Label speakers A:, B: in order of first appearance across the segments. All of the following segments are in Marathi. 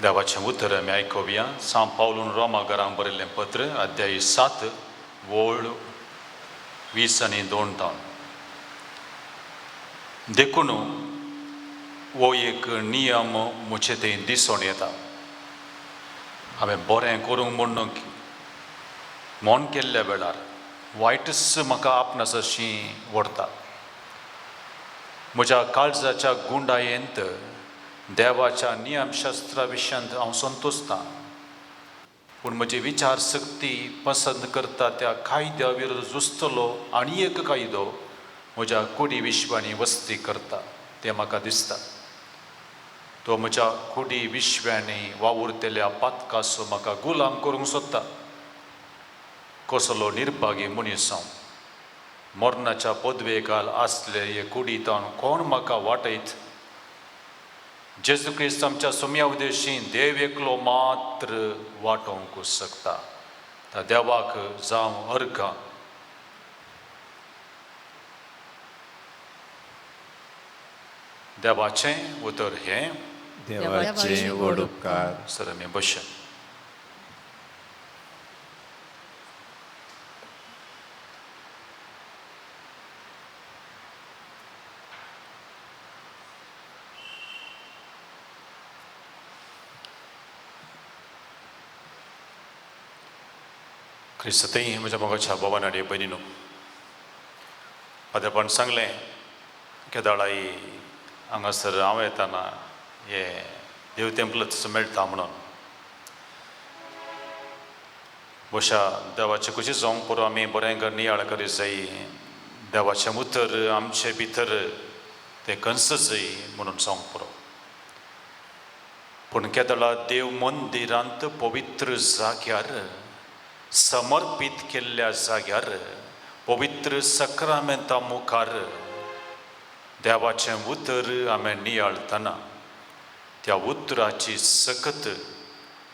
A: देवाचें उतर आमी आयकुया. सांत पावलून रोमाकारांक बरयल्लें पत्र अध्याय 7 ओळ 20 आनी 2. देखून हो एक नियम मुचे थंय दिसून येता. हांवें बरें करूंक म्हूण मोन केल्ल्या वेळार वायटच म्हाका आपणास अशीं व्हरता. म्हज्या काळजाच्या गुंडायेंत देवाच्या नियमशास्त्रा विशयांत हांव संतोसतां, पूण म्हजी विचार शक्ती पसंत करता त्या कायद्या विरुद्ध झुजतलो आनी एक कायदो म्हज्या कुडी विश्वांनी वस्ती करता. तें म्हाका दिसता. तो म्हज्या कुडी विश्व्यांनी वावुरतेल्या पातकाचो म्हाका गुलाम करूंक सोदता. कसलो निर्भागी मनीस हांव. मरणाच्या पदवेकाल आसले हे कुडींत कोण म्हाका वाटयत. जेजू क्रिस्त आमच्या सुम्या उद्देशी देव एकलो मात्र वाटोवंक शकता. त्या देवाक जावं अर्घ. देवाचें उतर हें
B: देवाचे व्हड उपकार.
A: सर आमी बसया. क्रिस्तय म्हज्या मोगाच्या भोवान आनी भयणीनो, आतां सांगलें केदाळाई हांगासर हांव येताना हे देव तेंपलच मेळटा म्हणून. बशा देवाचें कशें जावंक पुरो आमी बरें नियाळ करीत जाय. देवाचें उतर आमचे भितर तें कंस जाय म्हणून जावंक पुरो. पूण केदाळा देव मंदिरांत पवित्र जाग्यार समर्पीत केल्ल्या जाग्यार पवित्र सक्रामेंता मुखार देवाचें उतर हांवें नियाळतना त्या उतराची सकत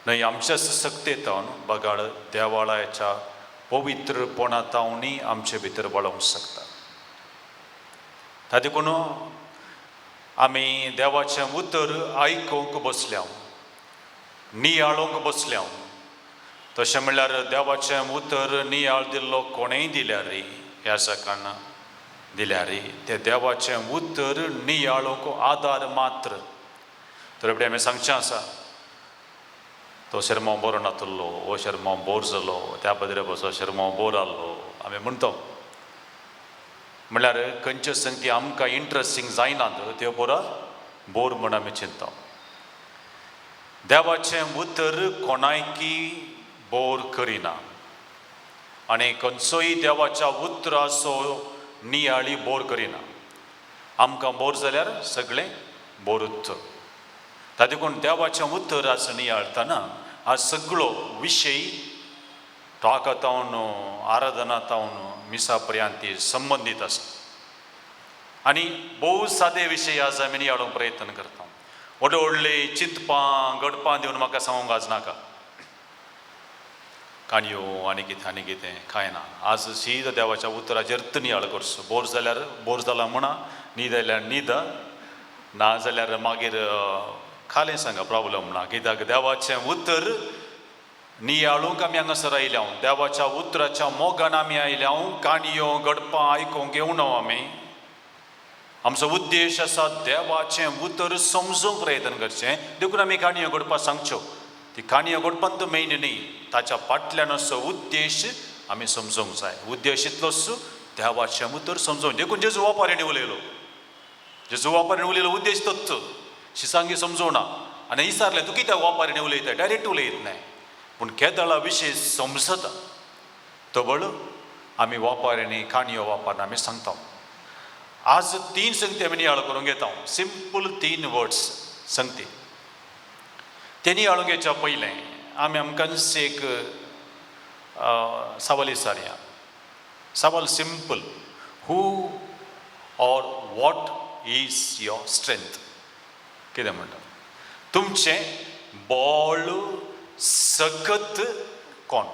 A: न्हय आमच्याच सक्तेतावन बगाळ देवाळाच्या पवित्रपणातावनी आमचे भितर वळोवंक शकता. ताका देखून आमी देवाचें उतर आयकूंक बसल्या, नियाळूंक बसल्या. तशें म्हणल्यार देवाचें उतर नियाळ दिल्लो कोणेंय दिल्यार ह्या सकाळ दिल्यार तें देवाचें उतर नियाळूंक आदार मात्र. तर एवढें हांवें सांगचें आसा. तो शर्मो बरो नातलो, हो शर्मो बोर जालो, त्या बद्रे बसो शर्मो बोर आहलो आमी म्हणटा. म्हणल्यार खंयच्यो संगती आमकां इंट्रस्टींग जायनात त्यो बोर म्हूण आमी चिंता. देवाचें उतर कोणायकी बोर करिना आनी खंयचोय देवाच्या उतराचो नियाळी बोर करिना. आमकां बोर जाल्यार सगळें बोरूच. ताका देखून देवाचें उतर आज नियाळतना आज सगळो विशय टाकातावन आराधनातावन मिसा पर्यंत संबंदीत आसा. आनी भोव सादे विशय आज आमी नियाळूंक प्रयत्न करता. व्हडले व्हडले चिंतपां गडपां दिवन म्हाका सांगूंक आज नाका. काणयो आनी कितें कांय ना. आज शीद देवाच्या उतराचेर नियाळ करचो. बोर जाल्यार बोर जाला म्हणा, न्हीद जाल्यार न्हीद, ना जाल्यार मागीर खालें सांगा प्रॉब्लम ना. कित्याक देवाचें उतर नियाळूंक आमी हांगासर आयल्या. देवाच्या उतराच्या मोगान आमी आयल्या. काणयो गडपां आयकूंक येवना आमी. आमचो उद्देश आसा देवाचें उतर समजूंक प्रयत्न करचें. देखून आमी काणयो गडपां सांगच्यो. ती काणयो गडपांत मेन न्ही, ताच्या फाटल्यान असो उद्देश आमी समजूंक जाय. उद्देश इतलोच देवाचें उतर समजूंक. देखून जेजू वापाऱ्यांनी उलयलो. जेजू वापाऱ्यांनी उलयलो उद्देश तोच. शिसांगी समजूना आनी विचारलें तूं कित्याक वापाऱ्यांनी उलयता. डायरेक्ट उलयत नाय, पूण केदाळा विशय समजता तवळ आमी वापाऱ्यांनी काणयो वापरना आमी सांगता. आज 3 संगती आमी नियाळ करूंक येता. सिंपल 3 वर्ड्स संगती. ते नियाळूंक येच्या पयलें आमी आमकांच एक सवाल विचारया. सवाल simple. Who or what is your strength. कितें म्हणटा तुमचें बळ सकत कोण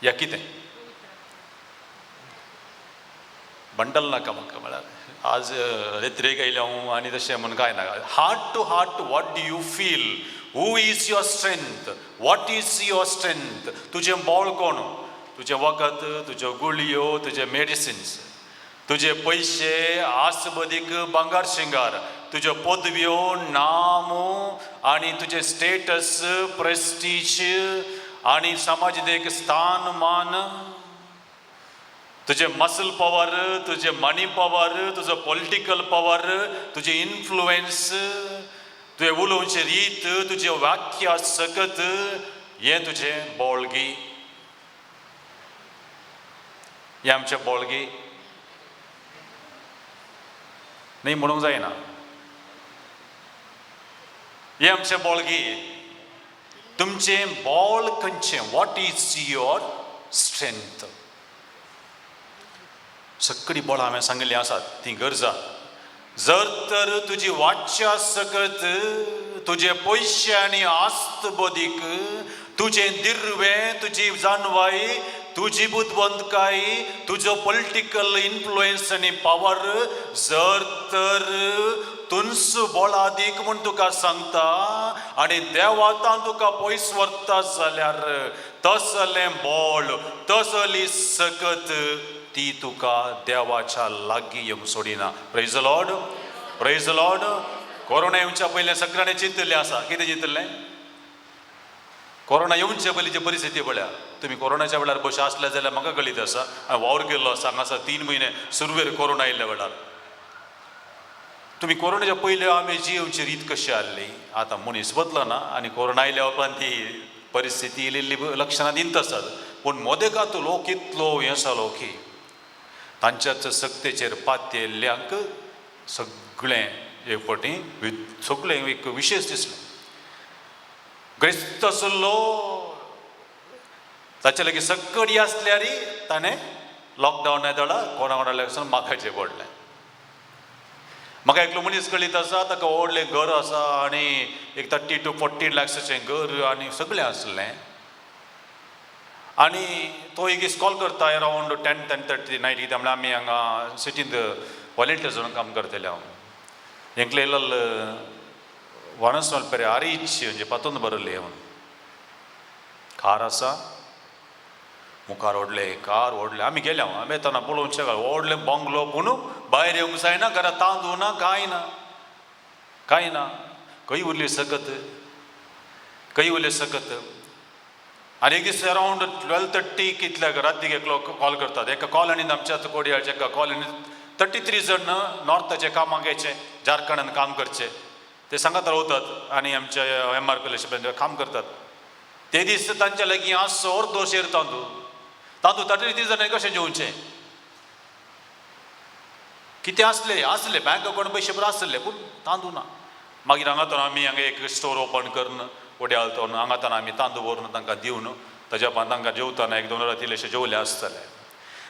A: या कितें. बंडल नाका म्हाका. म्हळ्यार आज रेत्रेक आयल्या हांव आनी तशें म्हण कांय नाका. Heart to heart what do you feel. Who is your strength, what is your strength. तुजें बळ कोण? तुजें वखद, तुज्यो गुळयो, तुजे मेडिसिन्स, तुजे पयशे, आसबदीक भांगार शिंगार, तुज्यो पदव्यो, नाम आनी तुजे स्टेटस, प्रेस्टीज आनी समाजीक स्थान मान, तुजे मसल पॉवर, तुजे मनी पॉवर, तुजो पॉलिटिकल पॉवर, तुजे इन्फ्लुएन्स, तुजे उलोवचे रीत, तुजे वाक्य सकत, हें तुजें बोळगी. हें आमचें बोळगी न्ही म्हणूंक जायना. हें आमचें बोळगी. तुमचें बोळ खंयचें? What is your strength? सगळी बळां हांवें सांगिल्लीं आसात तीं गरजा. जर तर तुजी वाच्या सकत, तुजे पयशे आनी आस्त बदीक, तुजें दिर्वें, तुजी जानवाई, तुजी बुदवंतकाय, तुजो पॉलिटिकल इन्फ्लुएन्स आनी पावर जर तर तुनस बोळादीक म्हूण तुका सांगता आनी देवातां तुका पयस व्हरता जाल्यार तसलें बोळ, तसली सकत ती तुका देवाच्या लागीं येवंक सोडिना. Praise the lord, praise the lord. Corona येवच्या पयलें सगळ्यांनी चिंतलें आसा. कितें चिंतलें? कोरोना येवचे पयलींची परिस्थिती पळया. तुमी कोरोनाच्या वेळार बशी आसले जाल्यार म्हाका कळीत आसा. हांवें वावर केल्लो आसा हांगासर 3 म्हयने सुरवेर कोरोना येयल्ल्या वेळार. तुमी कोरोनाच्या पयलीं आमी जियोवची रीत कशी आहली. आतां मनीस बदलना आनी कोरोना आयल्या उपरांत ती परिस्थिती इल्ली लक्षणां दित आसात. पूण मोदेकाचो लोक इतलो हें जालो की तांच्याच सक्तेचेर पात्य येयल्ल्यांक सगळें एक फावटी सगळें एक विशेश दिसलें. ग्रेस्त आसलो ताचे लागीं सकडी आसल्यार ताणें लॉकडावन येदोळा कोणा कोणाले मागाचें पडलें. म्हाका एकलो मनीस कळीत आसा ताका व्हडलें घर आसा आनी एक 30 to 40 lakhsचें घर आनी सगळें आसलें. आनी तो एक दीस कॉल करता अरावंड 10-10:30 नायट. कित्याक म्हळ्यार आमी हांगा सिटींत वॉलंटियर्स म्हणून काम करतले. हांव हेंकले इल्लो वाणस मलपेरे आरीच म्हणजे पातून बरयले. म्हणून कार आसा मुखार व्हडले कार व्हडले. आमी गेले. आमी येताना पळोवचें व्हडलें बंगलो पूण भायर येवंक जायना. घरा तांदूळ ना, कांय ना, कांय ना. खंय उरली सकत, खंय उरली सकत. आनी एक दीस अरावंड 12:30 कितल्याक रातीक एकलो कॉल करतात. एका कॉलनींत आमच्या कोडयाच्या एका कॉलनींत 33 जण नॉर्थाचे कामाक यायचे, झारखंडान काम करचे. ते सांगात रावतात आनी आमच्या MRP काम करतात. ते दीस तांच्या लागीं आसो अर्दो शेर तांदूळ 33 जणांनी कशें जेवचें? कितें आसले बँक अकाउंट पयशे बरें आसले पूण तांदूळ ना. मागीर हांगातून आमी हांगा एक स्टोर ओपन करून वड्यालतोन हांगातून आमी तांदूळ व्हरून तांकां दिवन ताच्या उपरांत तांकां जेवताना 1-2 राती इल्लेशे जेवले आसतले.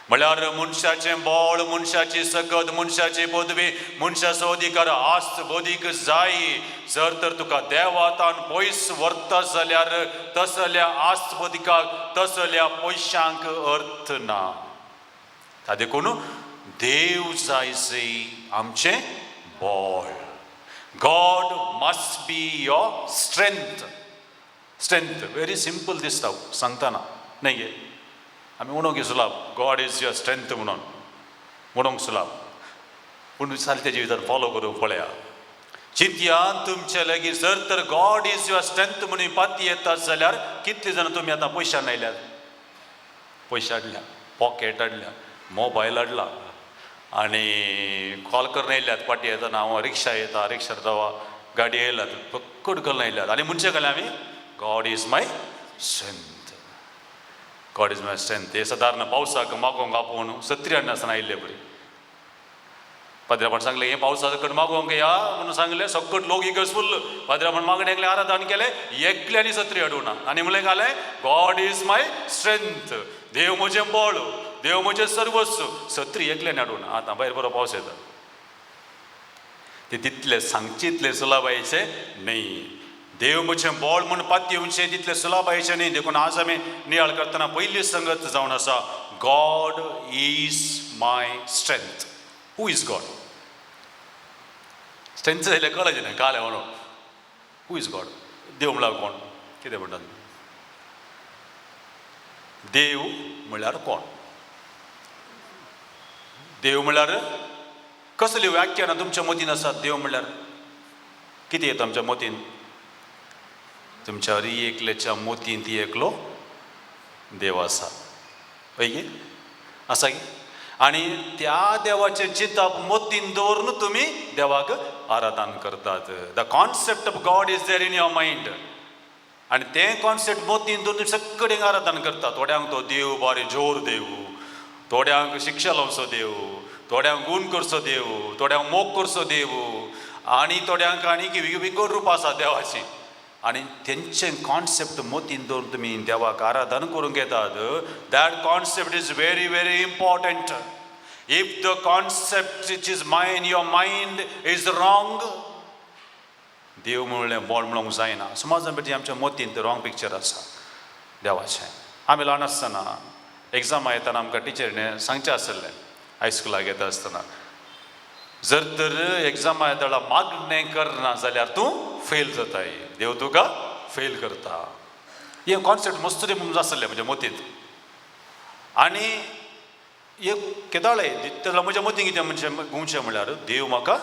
A: म्हळ्यार मनशाचें बळ, मनशाची सकत, मनशाची पदवी, मनशाचो अधिकार आस्त बोदीक जाय. जर तर तुका देवातान पयस व्हरता जाल्यार तसल्या आस्त बोदिकाक, तसल्या पयशांक अर्थ ना. ताका देखून देव जायचे आमचें बळ. God must be your strength. Strength very simple दिसता सांगतना न्ही गे. आमी म्हणूंक सुलाभ गॉड इज युअर स्ट्रेंथ म्हणून म्हणूंक सुलाभ. पूण सारक्या जिवितांत फॉलो करूंक पळया. चिंतयान तुमचे लागीं जर तर गॉड इज युअर स्ट्रेंथ म्हणून पाती येतात जाल्यार कितले जाण तुमी आतां पयशान आयल्यात? पयशे हाडल्या, पॉकेट हाडल्या, मोबायल हाडला आनी कॉल करून येयल्यात. पाटी येताना हांव रिक्षा येता, रिक्षार जावा गाडी येयल्यात, पक्कड करून येयल्यात. आनी म्हणचे गेले आमी God is my strength, God is my strength. हे सादारण पावसाक मागोवंक आपूण सत्री हाडनासतना आयिल्ले बरी. पाद्र्यापण सांगले हे पावसाकड मागोवंक या म्हणून सांगले. सकट लोक इगर्ज फुल्ल. पाद्र्यापण मागणेकले आराधन केले, एकल्यानी सत्री हाडूना. आनी म्हणलें घाले गॉड इज माय स्ट्रेंथ. देव म्हजें बळ, देव म्हजें सर्वस्व. सत्री एकल्यानी हाडूना. आतां भायर बरो पावस येता. ते तितले सांगचे इतले सुलाबायचे न्ही. देव म्हजें बळ म्हूण पाती येवचें तितलें सुलाबायचें न्ही. देखून आज आमी नियाळ करतना पयली संगत जावन आसा God is my strength. Who is God? Strength जाल्यार कळचें ना काले म्हणून. Who is God? देव म्हळ्यार कोण? कितें म्हणटात? देव म्हळ्यार कोण? देव म्हळ्यार कसली व्याख्यानां तुमच्या मतीन आसात? देव म्हळ्यार कितें येता आमच्या मतीन? तुमच्या हर एकल्याच्या मोतीन ती एकलो देव आसा, पळय गे, आसा गे. आनी त्या देवाचें चिंतप मोतीन दवरून तुमी देवाक आराधन करतात. The concept of God is there in your mind. आनी तें कॉन्सेप्ट मोतीन दवरून सगळ्यांक आराधन करता. थोड्यांक तो देव बरें जोर देव, थोड्यांक शिक्षा लावचो देव, थोड्यांक गूण करचो देव, थोड्यांक मोग करचो देव, आनी थोड्यांक आनीक वेगवेगळी रुपां आसा देवाची. आनी तेंचे कॉन्सेप्ट मोतीन दवरून तुमी देवाक आराधन करूंक येतात. That concept is very very important. If the concept it is mind, your mind is wrong. देव म्हणलें बोड म्हणूंक जायना. समाजान भितर आमच्या मोतीन तें रॉंग पिक्चर आसा देवाचें. आमी ल्हान आसतना एग्जामा येताना आमकां टिचरीन सांगचें आसलें, हायस्कुलाक येता आसतना, जर तर एग्जामा येता मागणें करना जाल्यार तूं फेल जाताय, देव तुका फेल करता. हे कॉन्सेप्ट मस्त आसलें म्हज्या मोतींत. आनी एक केदाळे दितलो म्हज्या मोतीन कितें म्हणजे गुंवचें म्हळ्यार देव म्हाका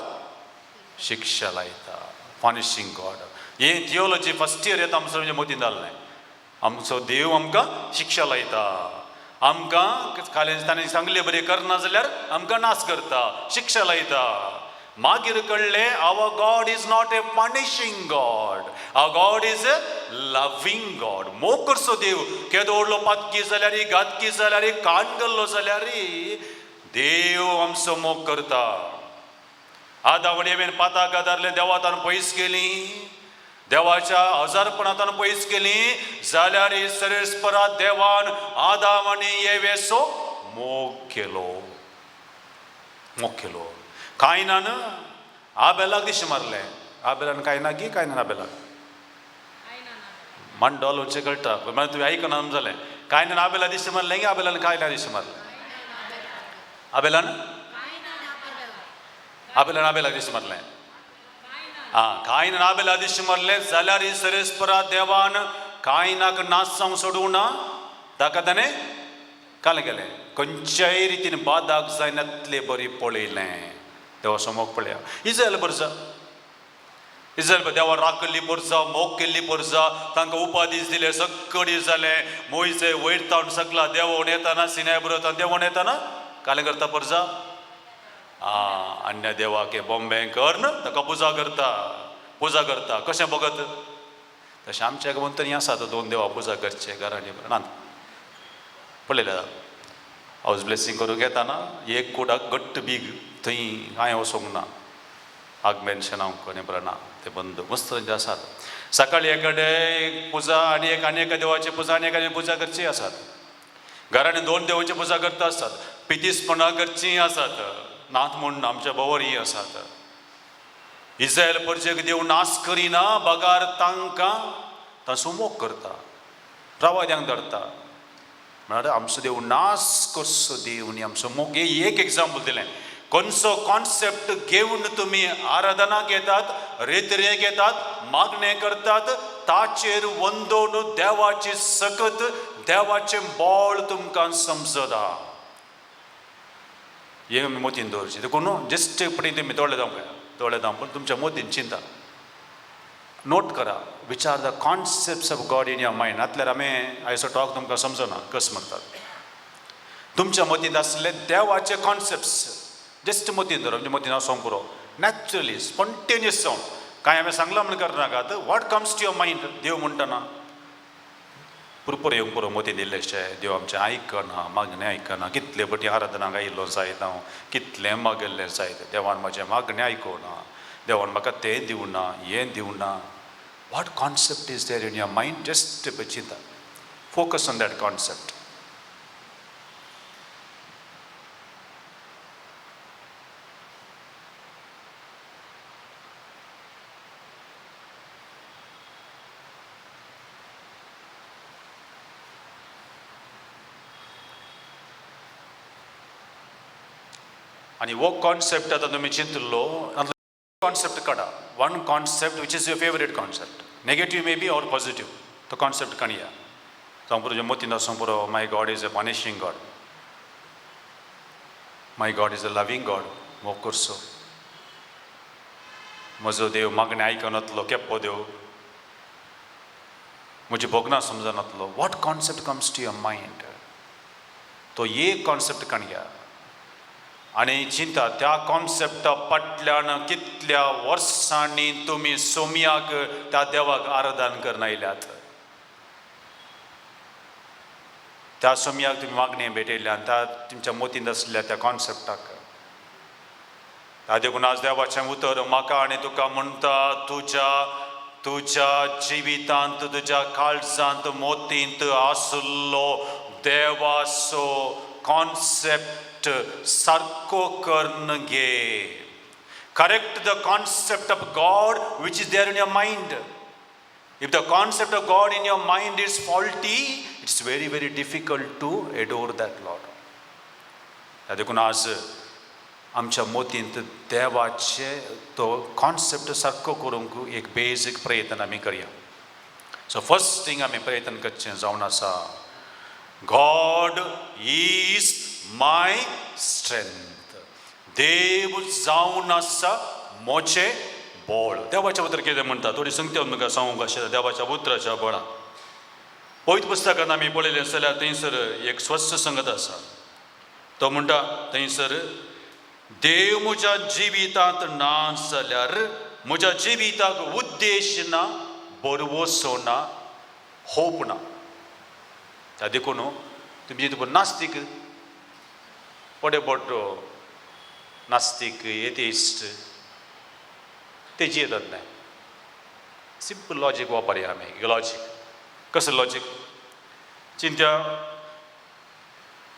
A: शिक्षा लायता, पनिशींग गॉड. हे थियोलॉजी फर्स्ट इयर येता आमचो म्हज्या मोतीन जाल्लें. आमचो देव आमकां शिक्षा लायता, आमकां कालेज ताणें सांगलें बरें करना जाल्यार आमकां नाश करता, शिक्षा लायता. मागीर कळ्ळें our God is not a punishing God, our God is a loving God. मोग करचो देव. केदो व्हडलो पातकी जाल्यार, घातकी जाल्यार, कान गेल्लो जाल्यार देव आमचो मोग करता. आदावडे बीन पाताक गादारले देवातान पयस गेलीं, देवाच्या हजारपणांतान पयस गेलीं जाल्यार सरेस्परा देवान आदाम आनी येवेचो मोग केलो. मोग केलो. कायनान आबेलाक दिश्टी मारलें. आबेलान कायनाक गी, कायनान आबेलाक. मांडो लोणचें कळटा, पण तुवें आयकना जालें. कायनान आबेला दिश्टी मारलें गे, आबेलान कायना दिश्टी मारलें. आबेलान आबेलान आबेलाक दिश्टी मारलें. कायनान आबेला दिश्टी मारलें जाल्यार सरेस्परा देवान कायनाक नाश जावंक सोडूंक ना. ताका ताणें कालें केलें, खंयच्याय रितीन बादाक जायनातलें बरी पळयलें. देवाचो मोग पळया. इस्रायल परजा, इस्रायल देवा राखली परजा, मोग केल्ली परजा, तांकां उपाधीस दिले, सगळें जालें. मोइसे वयर तावन सकला देवण येताना, सिनाय बरोवता देवण येताना कालें करता परजा. अन्य देवाक बॉम्बे कर्ण ताका पुजा करता, पुजा करता. कशें बगत? तशें आमच्या गोंयांतूय आसात दोन देवा पुजा करचे घरांनी ना. पळयलें हावज ब्लेसिंग करूंक येताना एक कुडाक घट्ट बीग, थंय कांय वचोंक ना. हाग मेन्शन हांव कोणें बरें ना, ते बंद मस्त तेंचे आसात. सकाळी एकाडे पुजा आनी एका देवाची पुजा आनी एका पुजा करची आसात. घरांनी दोन देवाची पुजा करता आसतात. पितीसपणां करचीं आसात. नात म्हूण आमच्या बवरी आसात. इस्रायल परजेक देव नाश करिना, बगार तांकां ताचो मोग करता, प्रवाद्यांक धरता. म्हळ्यार आमचो देव नाश करचो देव न्ही, आमचो मोग. हे एक एग्जाम्पल दिलें. खंयचो कॉन्सेप्ट घेवन तुमी आराधनाक येतात, रेतरेक येतात, मागणें करतात, ताचेर वंदोवन देवाची सकत, देवाचें बळ तुमकां समजता. हे आमी मोतीन दवरचें. देखून न्हू जस्ट पडे तुमी दोळे धांपून तुमच्या मोतीन चिंता, नोट करा, विचार the concepts of God in your mind. नातल्यार आमी आयचो टॉक तुमकां समजना कस म्हणटात. तुमच्या मतींत आसले देवाचे कॉन्सेप्ट्स जस्ट मतीन धरप. म्हणजे मतीन वचोंक पुरो नॅचरली स्पॉन्टेनियस जावन. कांय हांवें सांगलां म्हण करनाकात. What comes to your mind देव म्हणटना पुरपूर येवंक पुरो मतीन दिल्लेशें. देव आमचें आयकना, मागणें आयकना. कितले फावटी आराधनाक आयिल्लो जायत हांव, कितलें मागयल्लें जायत, देवान म्हाजें मागणें आयकोना, देवान म्हाका तें दिवना, हें दिवना. What concept is there in your mind? Just चिंता, फोकस ऑन दॅट कॉन्सेप्ट. आनी हो कॉन्सेप्ट आतां तुमी चिंतलो, कॉन्सेप्ट काडा. One concept which is your favourite concept. Negative maybe or positive. The concept kaniya. Sampuro jo motinda sampuro, my God is a punishing God. My God is a loving God. Mokurso. Mazo dev magne aikanatlo kepo dev. मुझे भोगना समजनतलो. What concept comes to your mind? तो ये कॉन्सेप्ट कणया आणि चिंता त्या कॉन्सेप्ट पटल्यान कितल्या वर्सांनी तुम्ही सोम्याक त्या देवाक आराधन करन आयल्यात. त्या सोम्याक तुम्ही मागणे भेटयल्यान त्या तुमच्या मोतीन आसल्या त्या कॉन्सेप्टाक त्या देखून आज देवाचें उतर म्हाका आनी तुका म्हणटा तुझ्या जिवितांत तुझ्या काळजांत मोतींत आसलो देवाचो कॉन्सेप्ट सारको करून घे. Correct the concept of God which is there in your mind. If the concept of God in your mind is faulty, it's very, very difficult to adore that Lord. त्या देखून आज आमच्या मोतींत देवाचे तो कॉन्सेप्ट सारको करूंक एक बेसिक प्रयत्न आमी करया. सो फर्स्ट थिंग आमी प्रयत्न करचें जावन आसा, God is my strength. देव जावन आसा मोचे बळ. देवाच्या उतर कितें म्हणटा थोडी संगती म्हाका सांगूंक अशें देवाच्या उतराच्या बळान. पवित्र पुस्तकांत आमी पळयलें जाल्यार थंयसर एक स्वस्थ संगत आसा. तो म्हणटा थंयसर देव म्हज्या जिवितांत ना जाल्यार म्हज्या जिविताक उद्देश ना, बरवसो ना, होप ना. त्या देखून तुमी जितून नास्तीक व्हॉट अबाउट नास्तीक एथेइस्ट तेजी येतात नाही. सिंपल लॉजीक वापरया आमी. लॉजीक कसं लॉजीक चिंत्या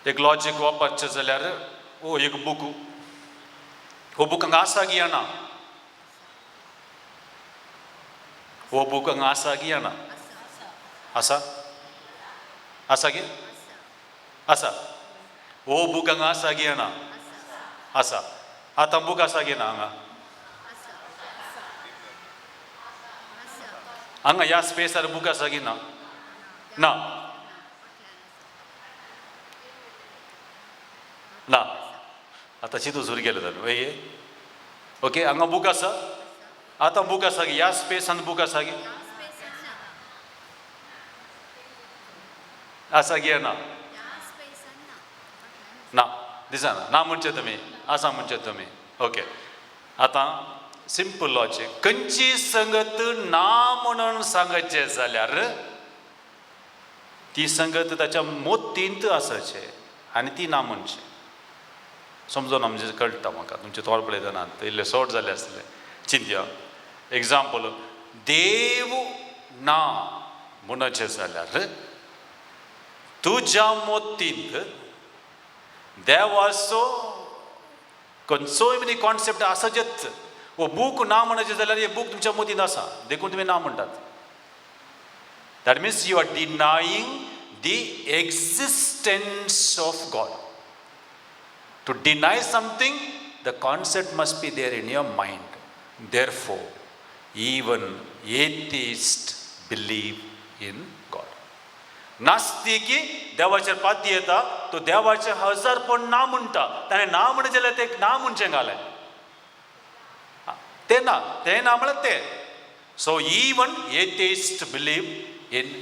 A: एक लॉजीक वापरचें जाल्यार ओ एक बूक हो बूक हांगा आसा की ना, हो बूक हांगा आसा की ना, आसा आसा की आसा. हो बूक हांगा आसा की ना, आसा. आतां बूक आसा की ना हांगा, हांगा ह्या स्पेसार बूक आसा की ना, ना ना. आतां चिंतू सुरू केलें जालें वय. ओके हांगा बूक आसा. आतां बूक आसा की ह्या स्पेसान बूक आसा की, आसा की ना, ना दिसना. ना म्हणचे तुमी, आसा म्हणचे तुमी. ओके आतां सिंपल लॉजीक. खंयची संगत ना म्हणून सांगचें जाल्यार ती संगत ताच्या मोतींत आसाचे आनी ती ना म्हणची. समजून आमचे कळटा म्हाका तुमचे तोंड पळयतना इल्ले सोट जाले आसले. चिंत्या एग्जाम्पल देव ना म्हणचें जाल्यार तुज्या मोतींत देवाचो खंयचोय बी कॉन्सेप्ट आसाचेच. वो बूक ना म्हणचें जाल्यार हे बूक तुमच्या मोतींत आसा देखून तुमी ना म्हणटात. That means you are denying the existence of God. To deny something, the concept must be there in your mind. Therefore, even atheists believe in God. नास्तिकी देवाचेर पाती येता तो देवाचे हजार पण ना म्हणटा. ताणें ना म्हणचें जाल्यार ते ना म्हणचें घालें. ते ना म्हळ्यार ते. So even atheist believe in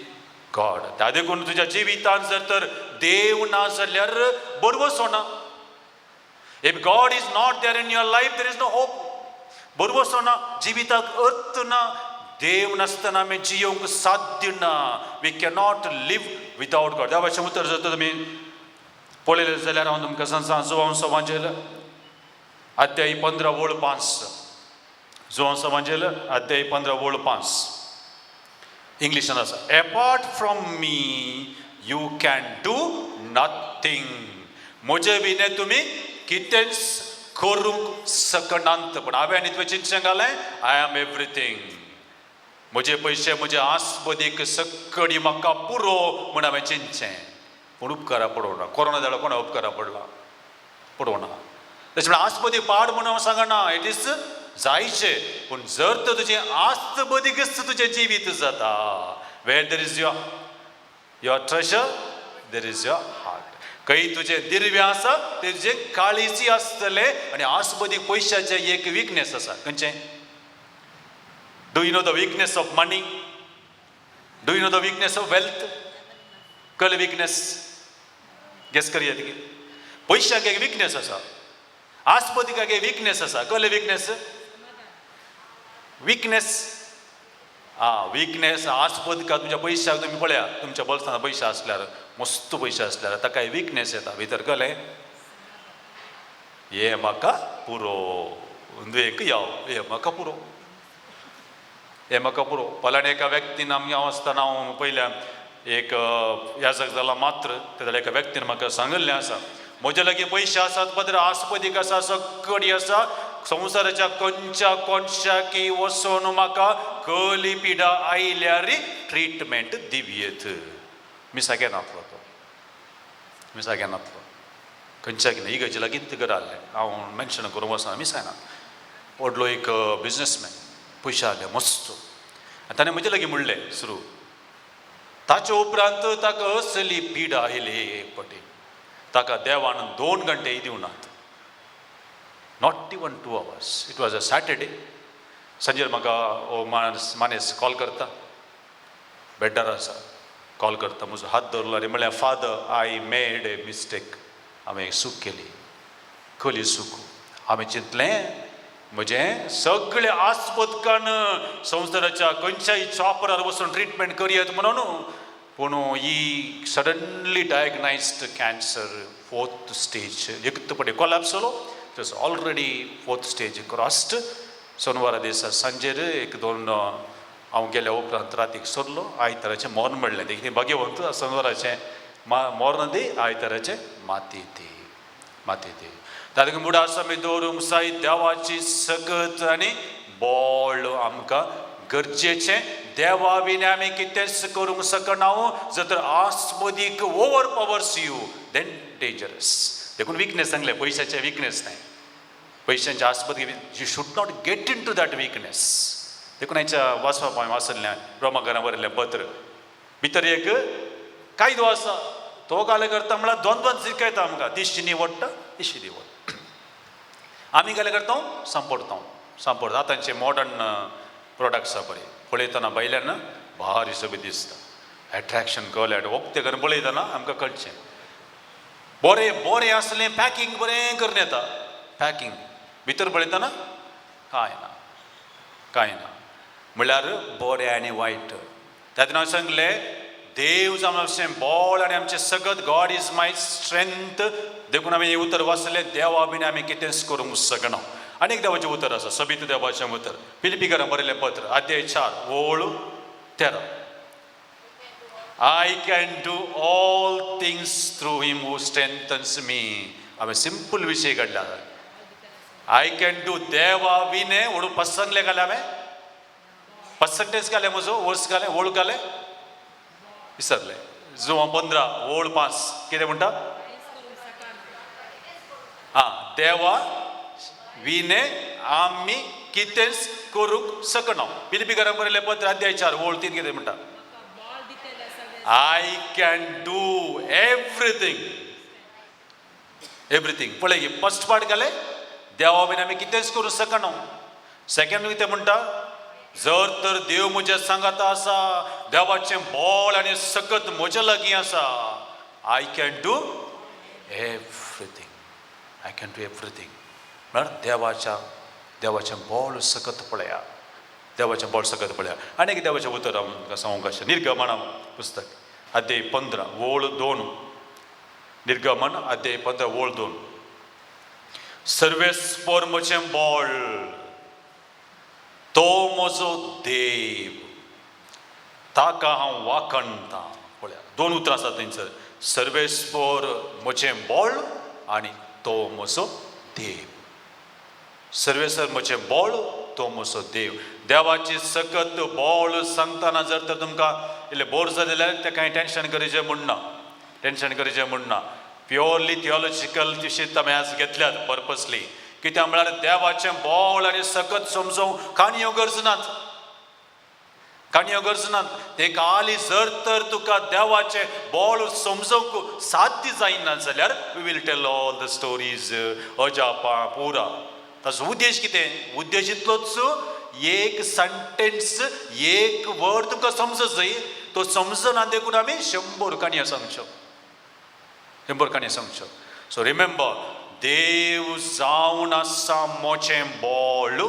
A: God. त्या देखून तुज्या जिवितांत जर तर देव ना जाल्यार बरवसो ना. If God is not there in your life, there is no hope. बरवसो ना, जिविताक अर्थ ना. देव नासतना आमी जियोंक साध्य ना. We cannot live without God. देवाचें उतर जर तर तुमी पळयलें जाल्यार हांव तुमकां सांगता जोहांचो एवांजेल अध्याय 15 वळ 5. जोहांचो एवांजेल अध्याय 15 वळ 5. इंग्लिशान आसा. Apart from me you can do nothing. म्हजे विने तुमी कितेंच करूंक शकनात. पण हांवें आनी तुवें चिंतचें घालें आय एम एवरीथींग. म्हजे पयशे म्हजे आस्पदीक सकडी म्हाका पुरो म्हण हांवें चिंतचें. पूण उपकारा पडोवना. कोरोना जालो कोणा उपकारा पडला पडोवना. तशें म्हणून आस्पदीक पाड म्हणून हांव सांगना. इट इज जायचे पूण जर तर तुजें आस्तबदिगस्त तुजें जिवीत जाता where there is your treasure there is your heart खंय तुजें दिव्य आसा तेजें काळीजी आसतले आनी आस्पदीक पयशाचें एक विकनेस आसा खंयचें do you know the weakness of money do you know the weakness of wealth कल विकनेस गेस करिया ती पयशाक एक विकनेस आसा आस्पदिकाक एक विकनेस आसा कल विकनेस विकनेस विकनेस आस्पदिका तुमच्या पयशाक तुमी पळया तुमच्या बोल्सांत पयशे आसल्यार मस्त पयशे आसल्यार ताका विकनेस येता भितर कळ्ळें हे म्हाका पुरो एक यो हे म्हाका पुरो हे म्हाका पुरो फलाणे एका व्यक्तीन आमी हांव आसतना हांव पयल्या एक याजक जाला मात्र तेज्या एका व्यक्तीन म्हाका सांगिल्लें आसा म्हजे लागीं पयशे आसात पदर आस्पदीक आसा सकडी आसा संवसाराच्या खंयच्या कोणशाकी वचोन म्हाका कली पिडा आयल्यार ट्रिटमेंट दिवयेत मिसागे नातलो तो मिसागे नातलो खंयच्या की इगर्जे लागीं तिगर आहलें हांव मेन्शन करूंक वचना मिसायना व्हडलो एक बिजनसमॅन पयशे आहले मस्त आनी ताणें म्हजे लागीं म्हणलें सुरू ताचे उपरांत ताका असली पिडा आयली एक पटी ताका देवान 2 घंटे दिवनात not even 2 hours it was a Saturday संजेर म्हाका हो मानेस कॉल करता बेड्डार आसा कॉल करता म्हजो हात धरलो आनी म्हळ्यार father I made a mistake हांवें एक चूक केली खली चूक हांवें चिंतलें म्हजें सगळें आस्पदकान संवसाराच्या खंयच्याय चॉपरार वचून ट्रिटमेंट करयत म्हणून पूण he suddenly diagnosed cancer 4th stage एक पटे कोलॅप्स जालो it was already 4th stage crossed सोनवारा दिसा सांजेर 1-2 हांव गेल्या उपरांत रातीक सरलो आयताराचें मोर्न म्हणलें देखीक भाग्यवंत सोनवाराचें मोर्न दी आयताराचें माती दी ताका मुडार समी दवरूंक जाय देवाची सकत आनी बोळ आमकां गरजेचें देवा विने आमी कितेंच करूंक शकना जर तर आस्पदीक overpowers you then dangerous देखून विकनेस सांगलें पयशाचें विकनेस न्हय पयशांचें आस्पदीक you should not get into that weakness देखून हांच्या वाचपाक हांवें वाचल्लें रोमाकारां बरयल्लें पत्र भितर एक कायदो आसा तो गाले करता म्हळ्यार द्वंद्वान जिखयता आमकां दिश्टी निवडटा दिश्टी निवड आमी गेले करता सांपडटा आतांचे मॉडर्न प्रोडक्ट्स आसा पळय पळयतना भायल्यान भारी सगळें दिसता एट्रॅक्शन कळ्ळें वखते करून पळयतना आमकां कळचें बरें आसलें पॅकींग बरें करून येता पॅकींग भितर पळयतना कांय ना म्हळ्यार बरें आनी वायट तातूंत हांवें सांगलें देव जावन अशें बोळ आनी आमचें सगळं गॉड इज माय स्ट्रेंथ देखून हांवें हें उतर वाचलें देवा बीन आमी कितेंच करूंक शकना आनीक देवाचें उतर आसा सबित देवाचें उतर फिलिपिकारां बरयलें पत्र अध्याय 4:13 I can do all things through him who strengthens me हांवें सिंपल विशय काडला आय कॅन डू देवा विने ओळू पसंगले घाले हांवें पर्संटेज घाले म्हजो वर्स घाले ओळ घाले विसरले जो 15 ओळ 5 कितें म्हणटा देवा विने आमी कितेंच करूंक शकना फिलिपिकारांक बरयलें पत्र अध्याय 4 ओळ 3 कितें म्हणटा आय कॅन डू एवरीथिंग पळय फर्स्ट पार्ट घाले देवा विने आमी कितेंच करूंक शकना सेकंड कितें म्हणटा जर तर देव म्हज्या सांगाता आसा देवाचें बोळ आनी सकत म्हज्या लागीं आसा आय कॅन डू एवरीथिंग म्हळ्यार देवाचें बोळ सकत पळया देवाचें बोळ सकत पळया आनी एक देवाचें उतर आमकां सांगूंक अशें निर्गमन पुस्तक अध्याय 15 ओळ 2 निर्गमन अध्याय 15 ओळ 2 सर्वेस्पर म्हजें बोळ तो म्हजो देव ताका हांव वाखणटां पळया 2 उतरां आसात थंयसर सर्वेस्पर म्हजें बोळ आनी तो म्हजो देव सर्वेसर म्हजें बोळ तो म्हजो देव देवाची सकत बोळ सांगतना जर तर तुमकां इल्लें बोर जालें जाल्यार तें कांय टेंशन करचें म्हणना प्युअरली थियोलॉजिकल शिस्त हांवें आज घेतल्यात पर्पसली कित्याक म्हळ्यार देवाचें बोळ आनी सकत समजोवंक काणयो गरजनात. काणयो गरजनात. एक हाली जर तर तुका देवाचें बोळ समजोवंक साध्य जायना जाल्यार we will tell all the stories अजापा पुरा. ताचो उद्देश कितें? उद्देश इतलोच, एक सेंटेन्स एक वर्ड तुका समजत जाय. तो समजना देखून आमी 100 काणयो सांगच्यो. 100 काणयो सांगच्यो. सो रिमेंबर, देव जावन आसा मोचें बोळ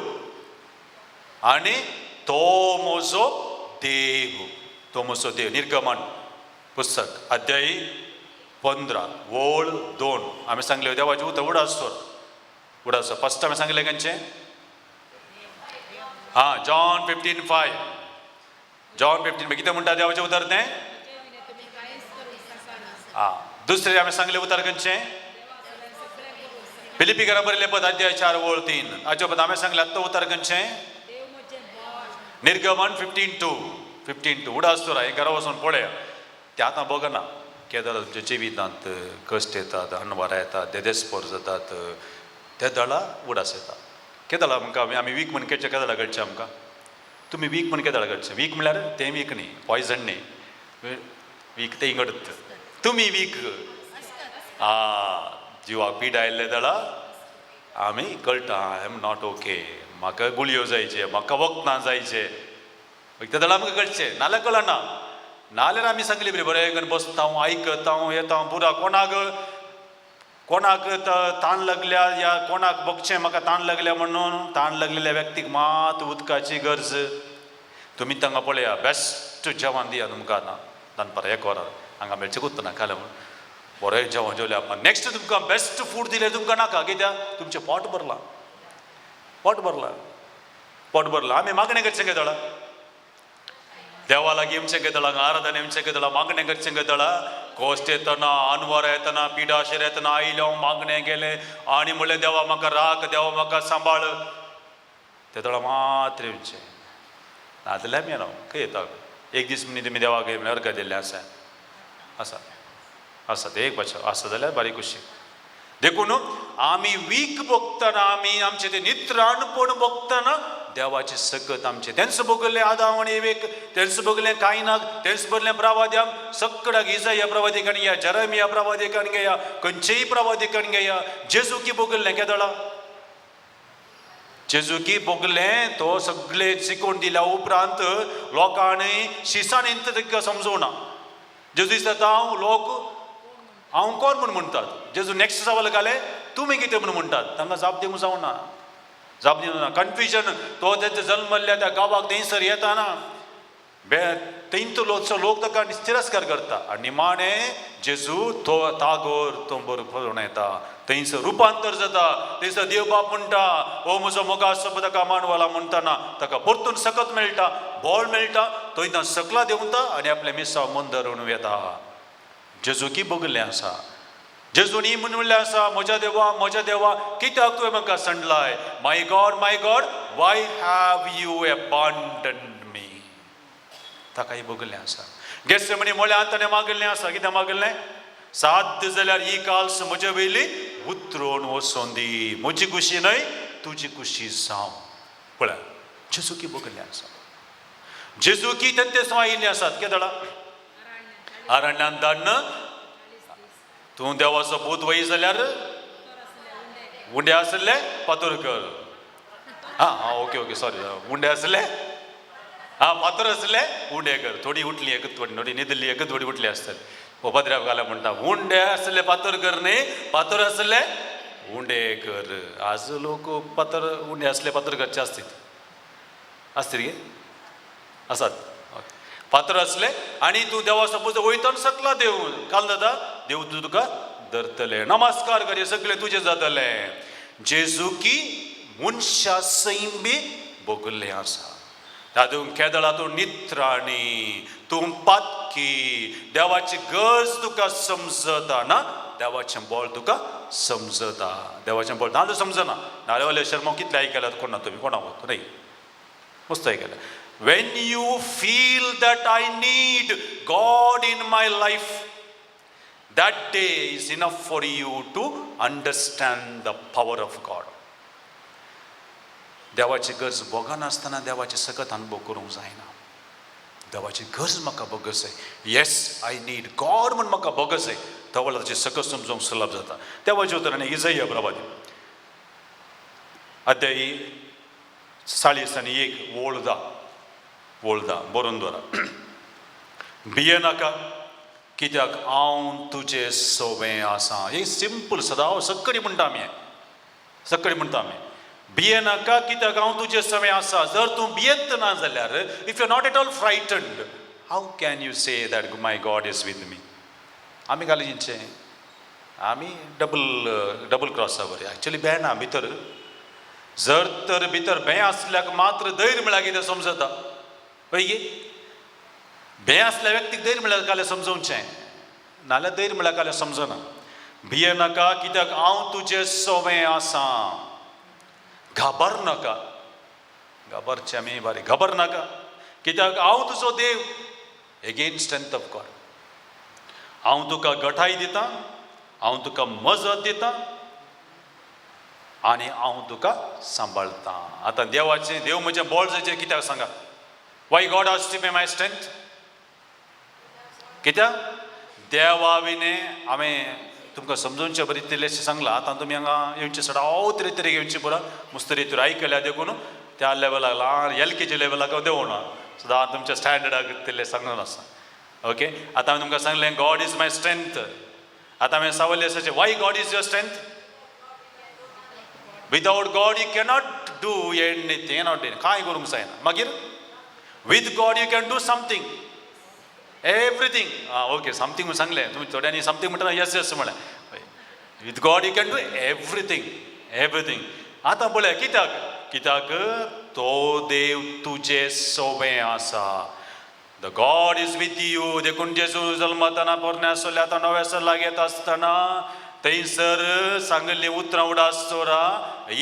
A: आनी तो म्हजो देव. तो म्हजो देव. निर्गमन पुस्तक अध्याय 15 ओळ 2 आमी सांगले देवाचें उतर उडासोर. उडासोर फर्स्ट आमी सांगलें खंयचें? जॉन 15:5. जॉन 15 कितें म्हणटा देवाचें उतर तें? दुसरें आमी सांगलें उतर खंयचें? फिलिपिकारांक बरयलें पद अध्याय 4 ओळ 3. हाचे पद आमी सांगलें आत्तां उतर खंयचें? निर्गमन 15:2. उडासोर हें घरा वचून पळया. तें आतां बघना. कितें जाता तुमच्या जिवितांत कश्ट येतात, अनवरां येतात, देदेस्पर जातात. ते दळा उडास येता. कितें जाला आमकां? आमी वीक म्हण केचें केदें घडचें आमकां? तुमी वीक म्हण केदें घडचें? वीक म्हळ्यार तें वीक न्ही, पॉयझन न्ही. वीक तें घडत. तुमी वीक जिवाक पीड आयिल्ले दळा आमी कळटा आय एम नॉट ओके, म्हाका गुळयो जायचे, म्हाका वखदां जायचे. ते दळा आमकां कळचें. नाल्यार कळना. नाल्यार आमी सांगली बरें करून बसता आयकता येता पुरा. कोणाक ताण लागल्या या कोणाक बगचें म्हाका ताण लागल्या म्हणून ताण लागलेल्या व्यक्तीक मात उदकाची गरज. तुमी तांकां पळया, बेस्ट जेवण दिया तुमकां आतां दनपारां 1 वरां हांगा मेळचें कुत्तना खालें म्हणून बरें जेवण जेवलें आपण. नेक्स्ट तुमकां बेस्ट फूड दिलें तुमकां नाका. कित्याक? तुमचें पोट भरलां. पोट भरलां. आमी मागणें करचें घेतला. देवा लागीं येवचें घेतला, आराधना येवचें घेतला, मागणें करचें घेतला. कोश्ट येतना, अनवरां येतना, पिडाशेर येतना आयले हांव मागणें गेलें आनी म्हणलें देवा म्हाका राख, देवा म्हाका सांबाळ. ते दळा मात्र येवचें. नाजाल्यार आमी येना खंय येता. एक दीस मनीस तुमी देवाक अर्घ दिल्लें आसा ते एक बचाव आसा जाल्यार बारीक खुशी. देखून आमी वीक बगतना, आमी आमचें तें नित्राणपण बगतना देवाचें सकत आमचें तेंच बगलें आदाम आनी एवेक, तेंच बगलें कायनाक, तेंच बगलें प्रवाद्यांक, सगळ्याक इसाया प्रवादिकान घेया, जेरेमिया प्रवादिकान घेया, खंयचेय प्रवादिकान घेया. जेजूकी बगलें केदळा. जेजूकी बगलें तो सगळें शिकोवन दिल्या उपरांत लोकांनी शिसान ताका समजोवना. जेजू दिसता हांव कोण म्हूण म्हणटात. जेजू नेक्स्ट सवाल घाले, तुमी कितें म्हूण म्हणटात. तांकां जाप दिवंक जावना. कन्फ्युजन. तो तेचो जल्मल्ल्या त्या गांवाक थंयसर येताना थंयचो लोक ताका तिरस्कार करता. आनी निमाणें जेजू तो तागोर तो बरोबर येता. थंयसर रुपांतर जाता. थंयसर देव बाप म्हणटा, ओ म्हजो मोगा सब ताका मानवाला म्हणटाना ताका परतून सकत मेळटा, बोळ मेळटा. तो थंय सकला देंवता आनी आपल्या मिसांव मंदर म्हणून येता. जेजूकी बगलें आसा. जेजूनी म्हणलें आसा, म्हज्या देवा कित्याक तुवें म्हाका संडलाय. माय गॉड वाय हॅव यू अबॅन्डन्ड मी. ताकाय बगलें आसा. गेत्सेमनी मोळ्यांत ताणें मागलें आसा. कितें मागलें? साध्य जाल्यार ही काल्स म्हजे वयली उतरून वचोन दी. म्हजी खुशी न्हय, तुजी खुशी जावं. पळय, जेजूकी बगलें आसा. जेजूकी तेंते सो आयिल्लीं आसात. कितें जालां? अरण्यांत धाडन. तूं देवाचो पूत वय जाल्यार उंडे आसले फातर कर. Okay sorry. उंडे आसले फातर आसले उंडे कर. थोडी उठली एकच थोडी न्हिदली एकच थोडी उठली आसतली. उपद्रव घाला म्हणटा उंडे आसले फातर कर न्ही, फातर आसले उंडे कर. आज लोक उंडे आसले फातर करचे आसतील गे आसात. फातर असले आनी तूं देवा सपोज वयतना सकला देव काल जाता देव तुका धरतले. नमस्कार कर, सगळे तुजें जातलें. जेजूकी मनशा सैम बी बगलें आसा. तातूंत केदळा तूं नित्राणी, तूं पातकी. देवाची गरज तुका समजता ना, देवाचें बोळ तुका समजता. देवाचें बोळ नाल्यार समजना. नाल्यार शर्मा कितले आयकल्यात कोणा तुमी कोणाक न्हय मस्त आयकल्या. When you feel that I need God in my life, that day is enough for you to understand the power of God. देवाची गरज बघनासतना देवाचे सकत अनुभव करूंक जायना. देवाची गरज म्हाका बगस जाय. येस आय नीड गॉड म्हण म्हाका बगस जाय. तेवा ताचे सकत समजूंक सुलभ जाता. देवाच्या उतरांनी इजया प्रभाती अध्यायी 40 वोळदा बरोवन दवरा. भियेनाका कित्याक हांव तुजें सोबें आसां. हे सिंपल सदां सक्कडी म्हणटा आमी. सक्कडी म्हणटा आमी भियेनाका कित्याक हांव तुजें सोबें आसां. जर तूं भियेत ना जाल्यार if you are not at all frightened how can you say that my God is with me. आमी घालींचे आमी डबल क्रॉसा बरें एक्चुअली भेना भितर. जर तर भितर भें आसल्याक मात्र धैर्य म्हळ्यार कितें समजता पळय गे. भें आसल्या व्यक्तीक धैर्य म्हळ्यार काल्यार समजोवचें नाल्यार धैर्य म्हळ्यार काल्यार समजना. भियेनाका कित्याक हांव तुजें सोबें आसां. घाबरनाका. घाबरचें आमी बारी. घाबरनाका कित्याक हांव तुजो देव. Again strength of God. हांव तुका घटाय दितां. हांव तुका मजत दितां आनी हांव तुका सांबाळटां. आतां देवाचें देव म्हजें बळ जायचें कित्याक सांगा. Why God has to be my strength. कित्याक देवा विनें हांवें तुमकां समजोवचें बरें इतलेशें सांगलां. आतां तुमी हांगा येवचे सडा तरे घेवची बरो मुस्तरी तर आयकल्या देखून त्या लेवलाक ल्हान LKG लेवलाक देवना सदां तुमच्या स्टँडर्डाक इतलें सांगून आसा. ओके आतां हांवें तुमकां सांगलें गॉड इज माय स्ट्रेंथ. आतां हांवें सावयलें आसाचें why God is your strength. Without God you cannot do anything. कांय करूंक जायना. मागीर with God you can do something everything. Okay something म्हूण सांगलें तुमी थोड्यांनी समथींग म्हणटा येस येस म्हळें. With God you can do everything. आतां पळय कित्याक तो देव तुजें सोबें आसा. The God is with you. देखून जेजू जल्मताना पोरण्या आसले आतां नव्या सल्लाक येता आसतना थंयसर सांगिल्लीं उतरां उडासतोरा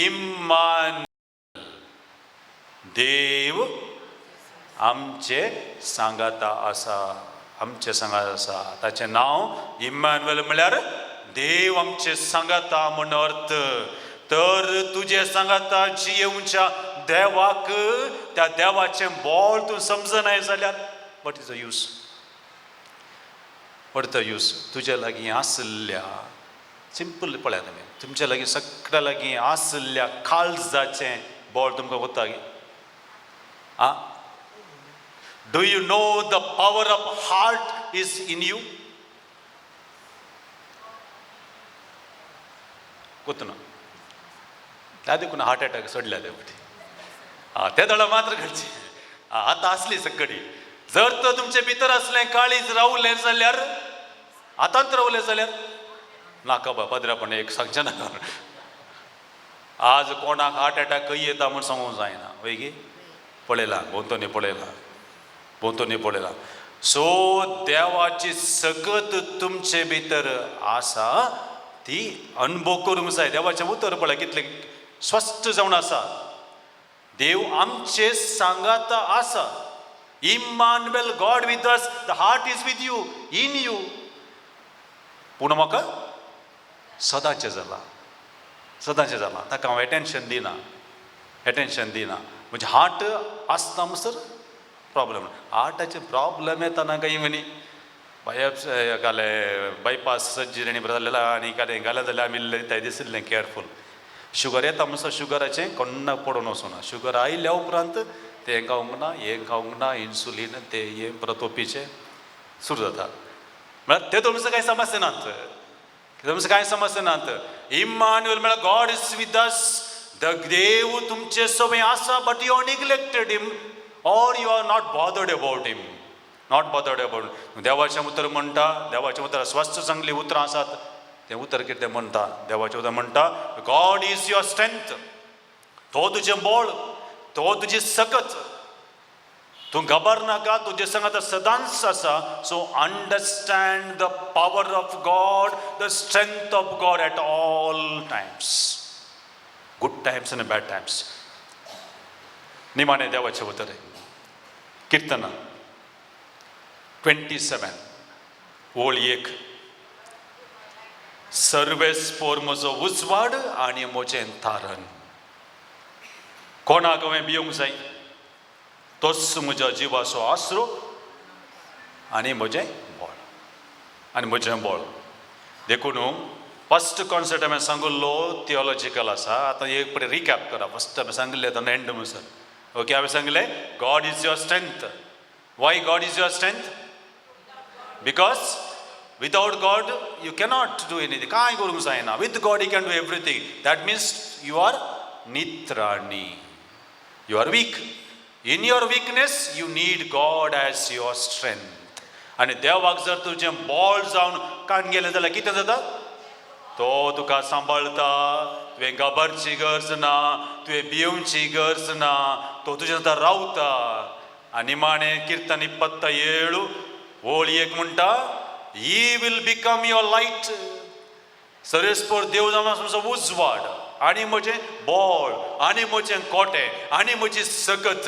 A: इम्मान देव आमचे सांगाता आसा. आमचे सांगात आसा. ताचें नांव इम्मानुएल म्हळ्यार देव आमचे सांगाता म्हण अर्थ. तर तुजे सांगाता जियेवच्या देवाक त्या देवाचें बळ तूं समजनाय जाल्यार what is the use. What is the use. तुज्या लागीं आसल्या सिंपल पळयात तुमी तुमच्या लागीं सगळ्या लागीं आसल्या काळजाचें बळ तुमकां वता गे. Do you know the power of heart is in you? कोतना त्या देखून हार्ट अटॅक सोडल्या त्या ते दळा मात्र घडचे. आतां आसली सगळी. जर तर तुमचे भितर असलें काळीज रावलें जाल्यार आतांत रावलें जाल्यार नाका बा पदरापण एक सांगचें नाका. आज कोणाक हार्ट अटॅक खंय येता म्हूण सांगूंक जायना. वय गे पळयलां भोंवतणी पळयलां. सो देवाची सकत तुमचे भितर आसा ती अनुभव करूंक जाय. देवाचें उतर पळय कितलें स्पश्ट जावन आसा. देव आमचे सांगाता आसा. Emmanuel God with us. The heart is with you in you. पूण म्हाका सदांचें जालां ताका हांव एटेन्शन दिना. म्हणजे हार्ट आसता म्हणसर प्रॉब्लेम. हार्टाचे प्रॉब्लेम येता ना काही म्हणी बायपास सर्जरी आनी बरें जालेला आनी कांय घालें जाल्यार आमी थंय दिसलें केअरफूल. शुगर येता म्हणसर शुगराचें कोण्णाक पडून वचूना. शुगर आयल्या उपरांत तें खावंक ना हें खावंक ना इन्सुलीन तें हें परत ओपीचें सुरू जाता. म्हळ्यार ते तुमचो कांय समस्या नात. कांय समस्या नात. इम्मानुएल म्हळ्यार God is with us. The देव तुमचे सोबें आसा but you are neglected him or you are not bothered about him. देवाचें उतर म्हणटा. देवाचें उतर स्वस्थ चांगली उतरां आसात. तें उतर कितें म्हणटा. देवाचें उतर म्हणटा गॉड इज युअर स्ट्रेंथ. तो तुजें बळ. तो तुजी सकत. तूं घाबरनाका. तुजे सांगात सदांच आसा. So understand the power of God the strength of God at all Times. Good Times आनी बॅड टायम्स. निमाणें देवाचें उतर किर्तना 27 ओळ 1. सर्वेस्पोर म्हजो उजवाड आनी म्हजें तारण. कोणाक हांवें भिवंक जाय, तोच म्हज्या जिवाचो आसरो आनी म्हजें बळ. देखून फस्ट कॉन्सेप्ट हांवें सांगिल्लो थियोलॉजिकल आसा. आतां एक पळय रिकॅप करा. फस्ट हांवें सांगिल्लें आतां एंड म्हणसर. ओके, हांवें सांगलें God is your strength. Why God is your strength? Because without God you cannot do anything. कांय करूंक जायना. With God you can do everything. That means you are नित्राणी. You are weak. In your weakness you need God as your strength. आनी देवाक जर तुजें बॉल जावन काण गेलें जाल्यार कितें जाता? तो तुका सांबाळटा. तुवें घाबरची गरज ना, तुवें भिवची गरज ना. तो तुजें जाता रावता. आनी निमाणें किर्तन 27 ओळ 1 म्हणटा, he will become your light. सरेस्पोर देव जावन म्हजो उजवाड आनी म्हजें बॉल आनी म्हजें कोटें आनी म्हजी सकत.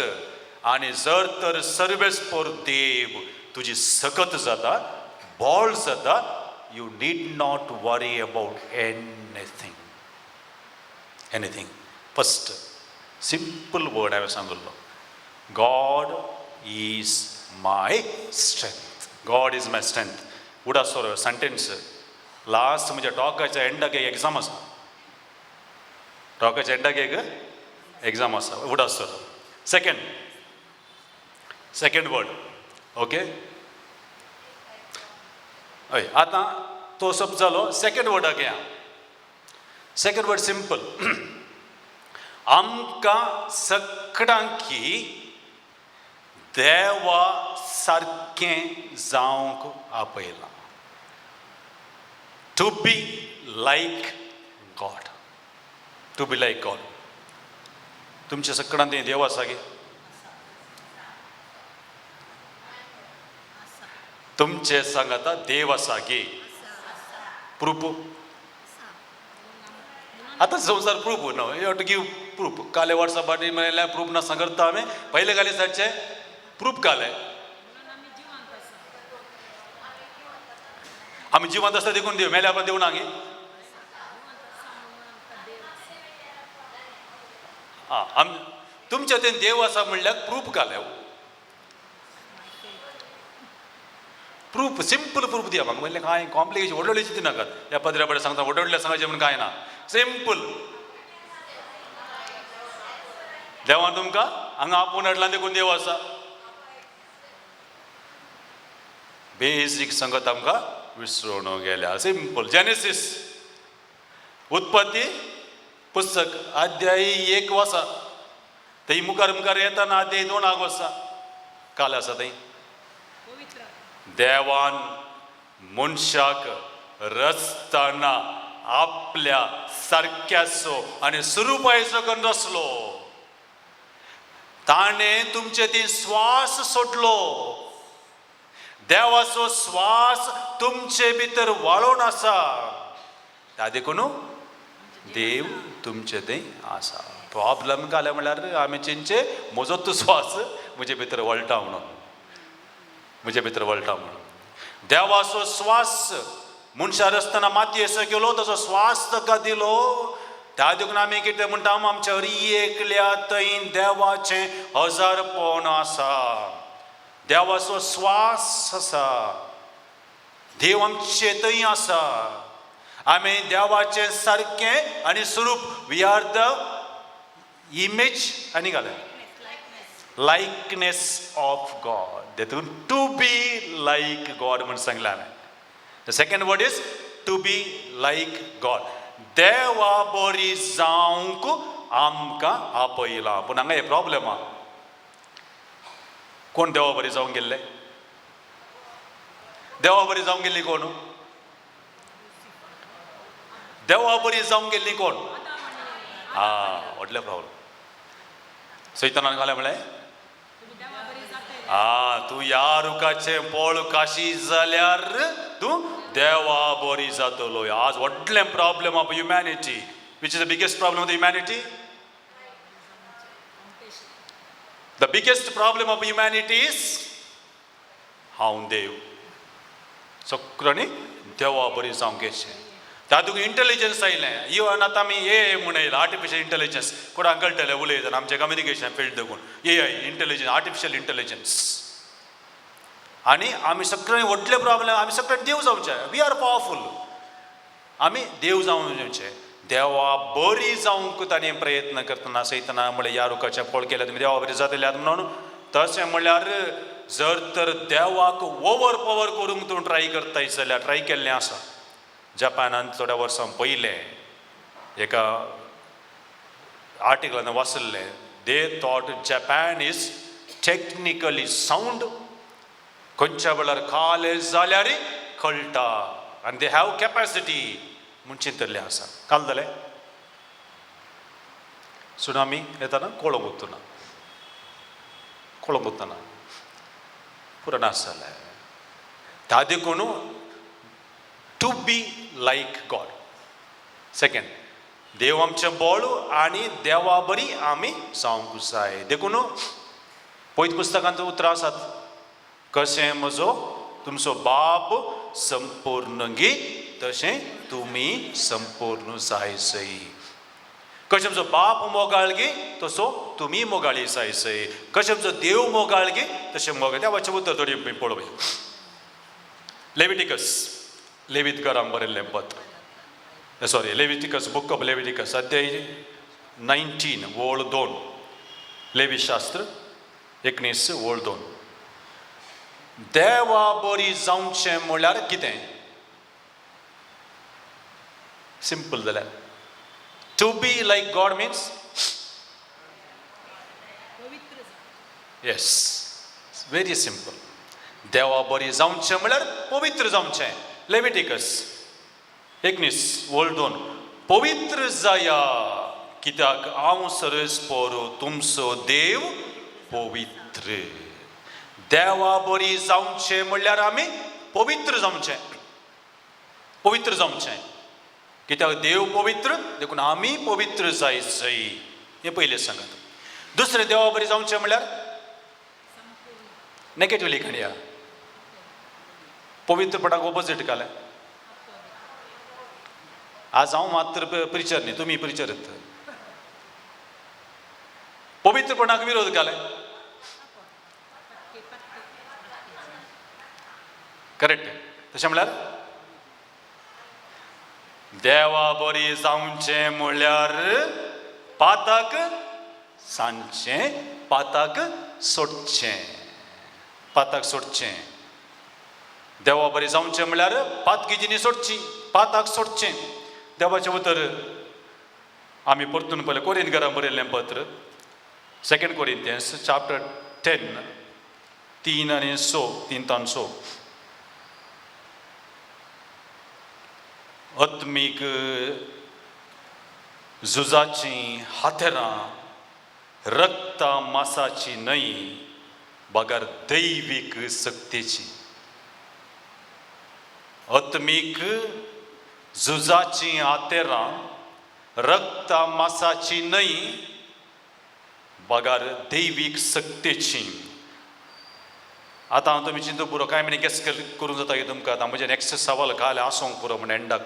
A: आनी जर तर सर्वेस्पोर देव तुजी सकत जाता, बॉल जाता, you need not worry about anything. First, simple word I have सांगिल्लो. God is my strength. God is my strength. उडा सोर सेंटेन्स लास्ट म्हणजे टॉकाच्या एंडाक एक एग्जाम आसा. टॉकाच्या एंडाक एक एग्जाम आसा. उडा सोर सेकंड वर्ड. ओके, हय. आतां तो सब जालो. सेकंड वर्डाक या. Second word simple. आमकां सगळ्यांकी देवा सारकें जावंक आपयलां. To be like God. To be like God. तुमच्या सगळ्यांत देव आसा गे? तुमचे सांगाता देव आसा गे? प्रूफ? आतां संवसार प्रूफ न्हू. You have to give proof. काले वॉट्सॅपार मेळ्ळ्या प्रूफ ना सांगता हांवें. पयले घाली सारचे प्रूफ काले. आमी जिवंत आसता देखून देव, मेल्या आपण देव ना गे? तुमच्या थंय देव आसा म्हणल्यार प्रूफ काले. प्रूफ, सिंपल प्रूफ दिया म्हाका. म्हणलें कांय कॉम्प्लिकेशन व्हडले चिंती नाकात. ह्या पदऱ्या बरें सांगता व्हडले सांगायचें म्हणून कांय ना. सिंपल. देवान तुमकां हांगा आपूण हाडला देखून देव आसा. बेसीक सांगत आमकां विसरून गेल्या. सिंपल. जेनेसीस, उत्पत्ती पुस्तक अध्याय 1 वाचा. थंय मुखार येताना अध्याय 2 वाचा. काल आसा थंय. देवान मनशाक रचतना आपल्या सारक्याचो आनी सुरूपायचो करून रचलो. ताणें तुमचे ती श्वास सोडलो. देवाचो श्वास तुमचे भितर वाळून आसा. त्या देखून देव तुमचे थंय आसा. प्रॉब्लम काले म्हणल्यार आमी चिंचे म्हजो तूं श्वास म्हजे भितर वळटा म्हणून. म्हजे भितर वळटा म्हणून. देवाचो श्वास मनशार आसतना मातयेचो केलो, ताचो श्वास ताका दिलो. त्या देखून आमी कितें म्हणटा, आमच्या एकल्या थंय देवाचें हजारपण आसा. देवाचो श्वास आसा. देव आमचे थंय आसा. आमी देवाचें सारकें आनी स्वरूप. वी आर द इमेज आनी घाले लायकनेस ऑफ गॉड. देखून टू बी लायक गॉड म्हणून सांगलें हांवें. The second word is to be like God. देवा बरी जावंक आमकां आपयलां. पूण हांगा हे प्रॉब्लेम आहा. कोण देवा बरी जावंक गेल्ले? देवा बरी जावंक गेल्ली कोण? देवा बरी जावंक गेल्ली कोण? व्हडले प्रॉब्लेम. सैतानान घालें म्हळें तूं ह्या रुखाचें फळ खाशी जाल्यार तूं देवा बरी जातलो. आज व्हडलें problem of humanity. Which is the biggest problem of the humanity? The biggest problem of humanity is हांव देव. सगळ्यांनी देवा बरी जावंक घेवचें. तातूंत इंटेलिजन्स आयलें इवन आतां आमी ए म्हणयला आर्टिफिशियल इंटेलिजन्स कोणाक कळटलें उलयतना आमचें कम्युनिकेशन फील्ड देखून AI इंटेलिजन्स आर्टिफिशियल इंटेलिजन्स आनी आमी सगळें व्हडले प्रॉब्लेम आमी सगळें देव जावचे वी आर पॉवरफूल आमी देव जावचे देवा बरी जावंक ताणें प्रयत्न करतना सैतना म्हळ्यार ह्या रुखाचें फळ केलें तुमी देवा बरी जातलें म्हणून तशें म्हणल्यार जर तर देवाक ओवर पॉवर करूंक तूं ट्राय करताय जाल्यार ट्राय केल्लें आसा जपानान थोड्या वर्सां पयलें एका आर्टिकलान वाचल्लें the thought Japan is technically sound खंयच्या वेळार काले जाल्यार कळटा आनी दे हॅव कॅपॅसिटी म्हूण चिंतल्लें आसा काल जालें सुनामी येताना कोळंब उत्तना पुरो नाश जालें ता देखून to be like God second देव आमचें बळ आनी देवा बरी आमी जावंक जाय देखून पयत पुस्तकांत उतरां आसात कशें म्हजो तुमचो बाप संपूर्ण गी तशें तुमी संपूर्ण जायसय कशें तुमचो बाप मोगाळ गे तसो तुमी मोगाळी जायसय कशें तुमचो देव मोगाळ गे तशें मोगाळ देवाचें उतर थोडी पळोवया लेविटिकस लेवीतकारांक बरयल्लें पत्र sorry Leviticus book of Leviticus अध्याय 19 ओळ 2 लेवी शास्त्र 19 ओळ 2 देवा बरी जावचें म्हळ्यार कितें सिंपल जाल्यार to be like God means yes very simple देवा बरी जावचें म्हळ्यार पवित्र जावचें लेविटिकस 19 ओळ 2 पवित्र जाया कित्याक हांव सर्वेस्पर तुमचो देव पवित्र देवा बरी जावचें म्हणल्यार आमी पवित्र जावचें कित्याक देव पवित्र देखून आमी पवित्र जायसय हें पयलें सांगात दुसरें देवा बरी जावचें म्हणल्यार नेगेटिव्हली खाणया पवित्रपणाक ऑपोजीट कालें आज हांव मात्र प्रिचर न्ही तुमी प्रिचर पवित्रपणाक विरोध कालें करेक्ट तशें म्हळ्यार देवा बरी जावचें म्हळ्यार पाताक सांडचें पाताक सोडचें देवा बरी जावचें म्हळ्यार पातकिजीनी सोडची पाताक सोडचें देवाचें उतर आमी परतून पळयलें कोरिंथकारांक बरयल्लें पत्र 2 कोरिंथियन्स चॅप्टर 10 3 आनी 6 आत्मीक झुजाचीं हातेरां रक्ता मासाची न्हय बगर दैवीक शक्तीची आत्मीक झुजाचीं हातेरां रक्ता मासाची न्हय बगर दैवीक शक्तीची आतां हांव तुमी चिंतू पुरो कांय मिनी गेस करूंक जाता की तुमकां आतां म्हजें नॅक्स्ट सवाल काल आसूंक पुरो म्हण एंडाक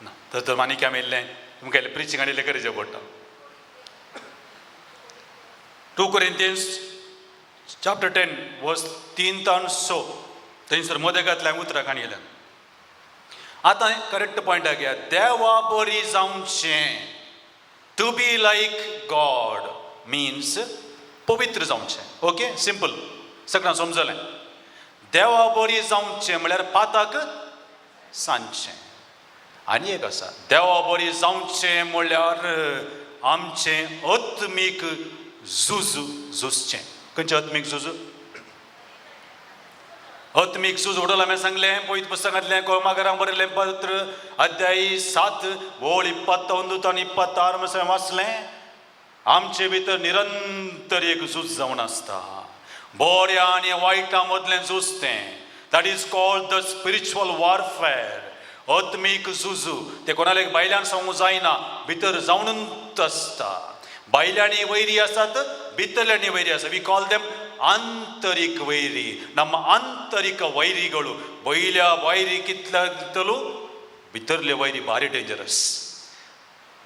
A: ना तर मानिकी आमी येयल्लें तुमकां प्रिचींग आनी करचें पडटा 2 कोरिंथियन्स चॅप्टर 10 वर्स 3 ते 6 थंयसर मोदेकांतल्यान उतरां काणयल्यां आतां करेक्ट पॉयंटाक या देवा बरी जावचें to be like God means पवित्र जावचें ओके सिंपल सगळ्यांक समजलें देवा बरी जावचें म्हळ्यार पाताक सांडचें आनी एक आसा देवा बरी जावचें म्हळ्यार आमचें आत्मीक झुजचें खंयचें आत्मीक झूज आत्मीक झूज उडोवला हांवें सांगलें पयत पुस्तकांतलें कोळमाकारांक बरयल्लें पत्र अध्याय 7 ओळ 21 आनी 26 मसें वाचलें आमचे भितर निरंतर एक झूज जावन आसता बऱ्या आनी वायटा मदलें झूज तें that is called the spiritual warfare आत्मीक झूज तें कोणाला एक भायल्यान सांगूंक जायना भितर जावनूच आसता भायल्यांनी वैरी आसात भितरल्यांनी वैरी आसा वी कॉल देम ಆಂತರಿಕ ವೈರಿ. ನಮ್ಮ ಆಂತರಿಕ ವೈರಿಗಳು ಬೈल्या वैरी कितलो भितरले वैरी भारी डेंजरस.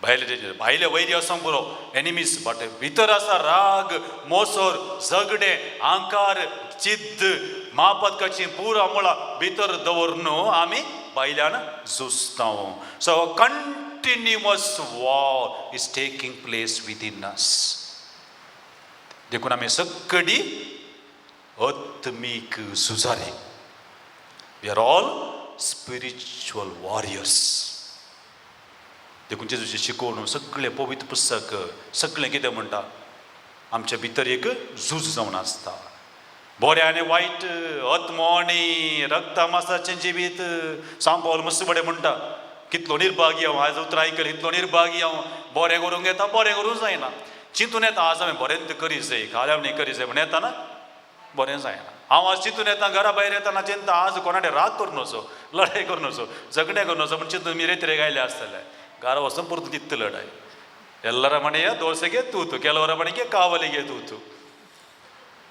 A: भायले डेंजर, भायले वैरी असो पुरो एनिमीज, बट भितर असा राग, मोसोर, झगडे, अहंकार, चिद्द, मापदकाची पुरा मुळा भितर दवरून आम्ही भायल्यान झुजता. So continuous war is taking place within us. देखून आम्ही सगळी आत्मिक झुजारी. We are all spiritual warriors. देखून जेजूचे शिकवण सगळे पवित्र पुस्तक सगळे कितें म्हणटा, आमच्या भितर एक झूज जावन आसता. बरें आनी वायट, आत्मो आनी रक्ता मांसाचें जिवीत. सांग पावल मस्त बरें म्हणटा, कितलो निर्भागी हांव. आज उतर आयकलें, इतलो निर्भागी हांव. बरें करूंक येता, बरें करूंक जायना. चिंतून येता आज हांवें बरें करी जाय, खाल्यार न्ही करी जाय, म्हण येता ना बरें जायना. हांव आज चिंतून येता, घरा भायर येताना चिंता आज कोणाडे राग करून वचो, लढाई करून वचो, झगडे करून वचो. पूण चिंतून मी रेती गायले आसतले, घरा वचून परतून तित्त लढाई. ಎಲ್ಲರ ಮನೆಯ ದೋಸೆಗೆ ತೂತು, ಕೆಲವರ ಮನೆಗೆ ಕಾವಲಿಗೆ ತೂತು.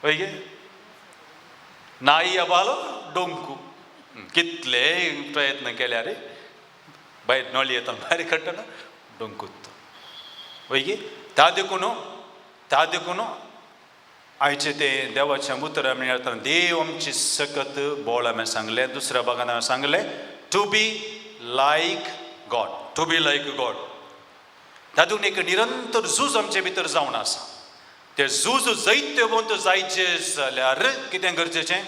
A: ಹೋಯ್ಗೆ नाई बालो डोंकू. कितले प्रयत्न केल्यार भायर नळी येता भायर काडटना डोंकूत. होय त्या देखून आयचे ते देवाचें उतर आमी येता. देव आमची सकत बोळ आमी सांगले. दुसऱ्या भागान हांवें सांगले to be like God. To be like God. तातूंत एक निरंतर झूज आमचे भितर जावन आसा. ते झूज जायते वंत जायचे जाल्यार कितें गरजेचें?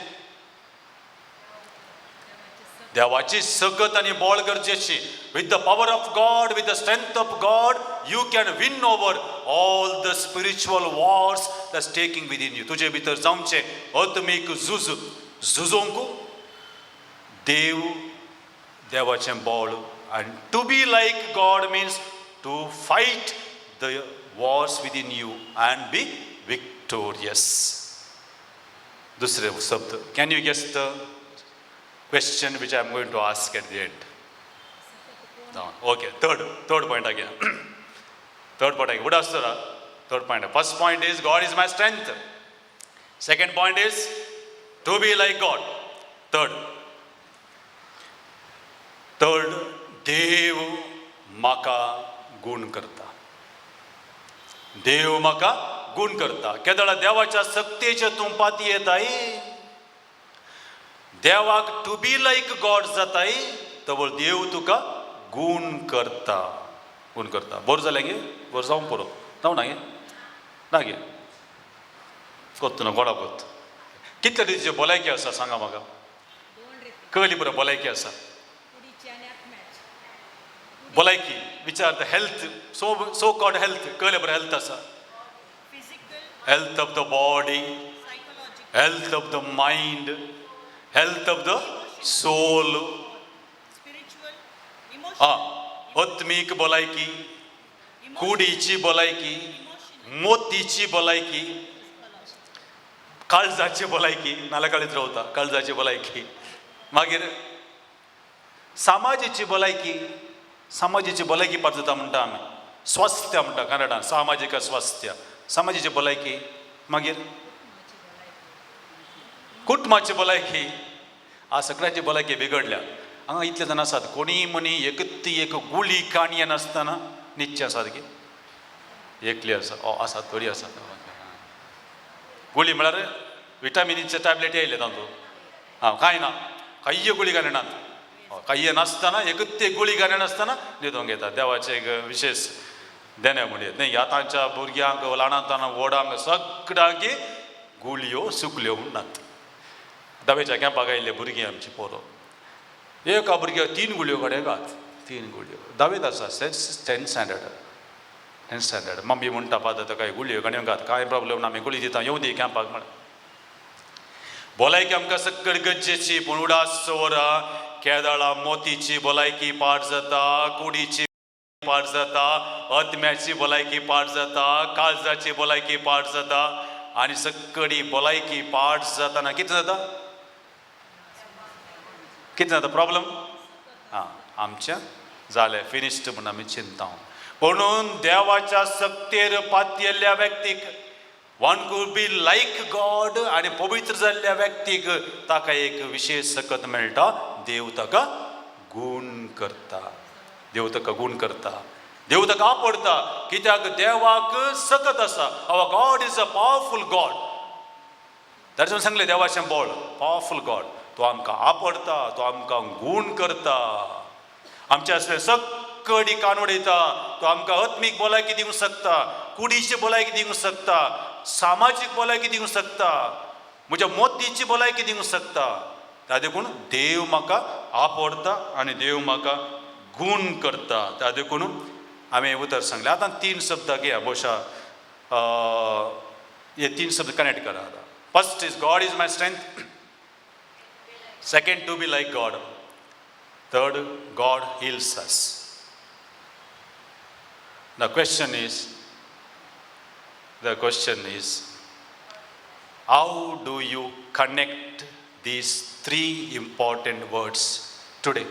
A: देवाची सकत आनी बोळ गरजेची. With the power of God, with the strength of God, you can win over all the spiritual wars that's taking within you. तुजे भितर जावचें आत्मीक झूज. झुजोवंक देवाचें बोळ. आनी to be like God means to fight the wars within you and be victorious. Dusre sabd. Can you guess the question which I am going to ask at the end? No. Okay. Third point again. Third point again. What is the third point? First point is God is my strength. Second point is to be like God. Third, Dev maka gun karta. देव म्हाका गूण करता. केदळा देवाच्या सक्तेचे तूं पाती येताय, देवाक टू बी लायक गॉड जाताय, तवळ देव तुका गूण करता. बोर जालें गे? बोर जावंक पुरो जावं ना गे? ना गे कोत्त ना गोडा कोत्त. कितले दिसचे भलायकी आसा सांगा म्हाका? कळली पुरो भलायकी आसा? भलायकी विचार the health, so called health. कळले बरं हेल्थ आसा? Health of the body, health of the mind, health of the soul. आत्मीक भलायकी, कुडीची भलायकी, मोतीची भलायकी, काळजाची भलायकी. नाल्या काळीत रावता काळजाची भलायकी. मागीर सामाजीची भलायकी. समाजाची भलायकी पाजता म्हणटा आमी. स्वास्थ्य म्हणटा कन्नडान, सामाजिक स्वास्थ्य. समाजाची भलायकी. मागीर कुटुंबाची भलायकी. आ सगळ्याची भलायकी बिगडल्या. हांगा इतले जाण आसात, कोणी मनी एकत्ती एक गुळी काणये नासतना न्हिदचे आसात गे? एकली आसा? आसात, थोडी आसात. गुळी म्हळ्यार विटामिनीचे टॅबलेट येयले तातूंत. कांय ना, कांय गुळी घालनात. काही नासतना एकत्ती गुळी घालना नासतना न्हिदोंक येता. देवाचे एक विशेष देणे म्हणून न्ही. आतांच्या भुरग्यांक, ल्हानांतना व्हडांक सगळ्यांक गुळयो सुकल्यो म्हणटात. दावेच्या कॅम्पाक आयिल्ले भुरगीं आमची पोरो, एका भुरग्याक 3 गुळयो घात. 3 गुळयो. दावेत आसा 10th स्टँडर्ड. मम्मी म्हणटा पाद काय गुळयो घालून घात, कांय प्रॉब्लेम ना, आमी गुळी दिता, येवं दी कॅम्पाक म्हण. भलायकी आमकां सगळी गरजेची. पूण उडास वरां केदळा मोतीची भलायकी पाड जाता, कुडीची पाड जाता, आत्म्याची भलायकी पाड जाता, काळजाची भलायकी पाड जाता. आनी सगळी भलायकी पाड जाताना कितें जाता? प्रॉब्लेम आमच्या जालें, फिनिश्ड म्हणून आमी चिंता. म्हणून देवाच्या सक्तेर पातयेल्ल्या व्यक्तीक one could be like God आनी पवित्र जाल्ल्या व्यक्तीक ताका एक विशेष सकत मेळटा. देव ताका गूण करता. देव ताका गूण करता. देव ताका आपडटा कित्याक देवाक सकत आसा. Our God is a powerful God. ताचे सांगलें देवाचें बळ पॉवरफुल गॉड. तो आमकां आपडता, तो आमकां गूण करता. आमचे असले सकडी कान उडयता. तो आमकां आत्मीक भलायकी दिवंक शकता, कुडीची भलायकी दिवंक शकता, सामाजीक भलायकी दिवंक शकता, म्हज्या मोतीची भलायकी दिवंक शकता. त्या देखून देव म्हाका आपडता आनी देव म्हाका गूण करता. त्या देखून हांवें उतर सांगलें. आतां 3 शब्द घेया बोशा. हे 3 शब्द कनेक्ट करा. First is God is my strength. Second, to be like God. Third, God heals us. The question is, how do you connect these 3 important words today?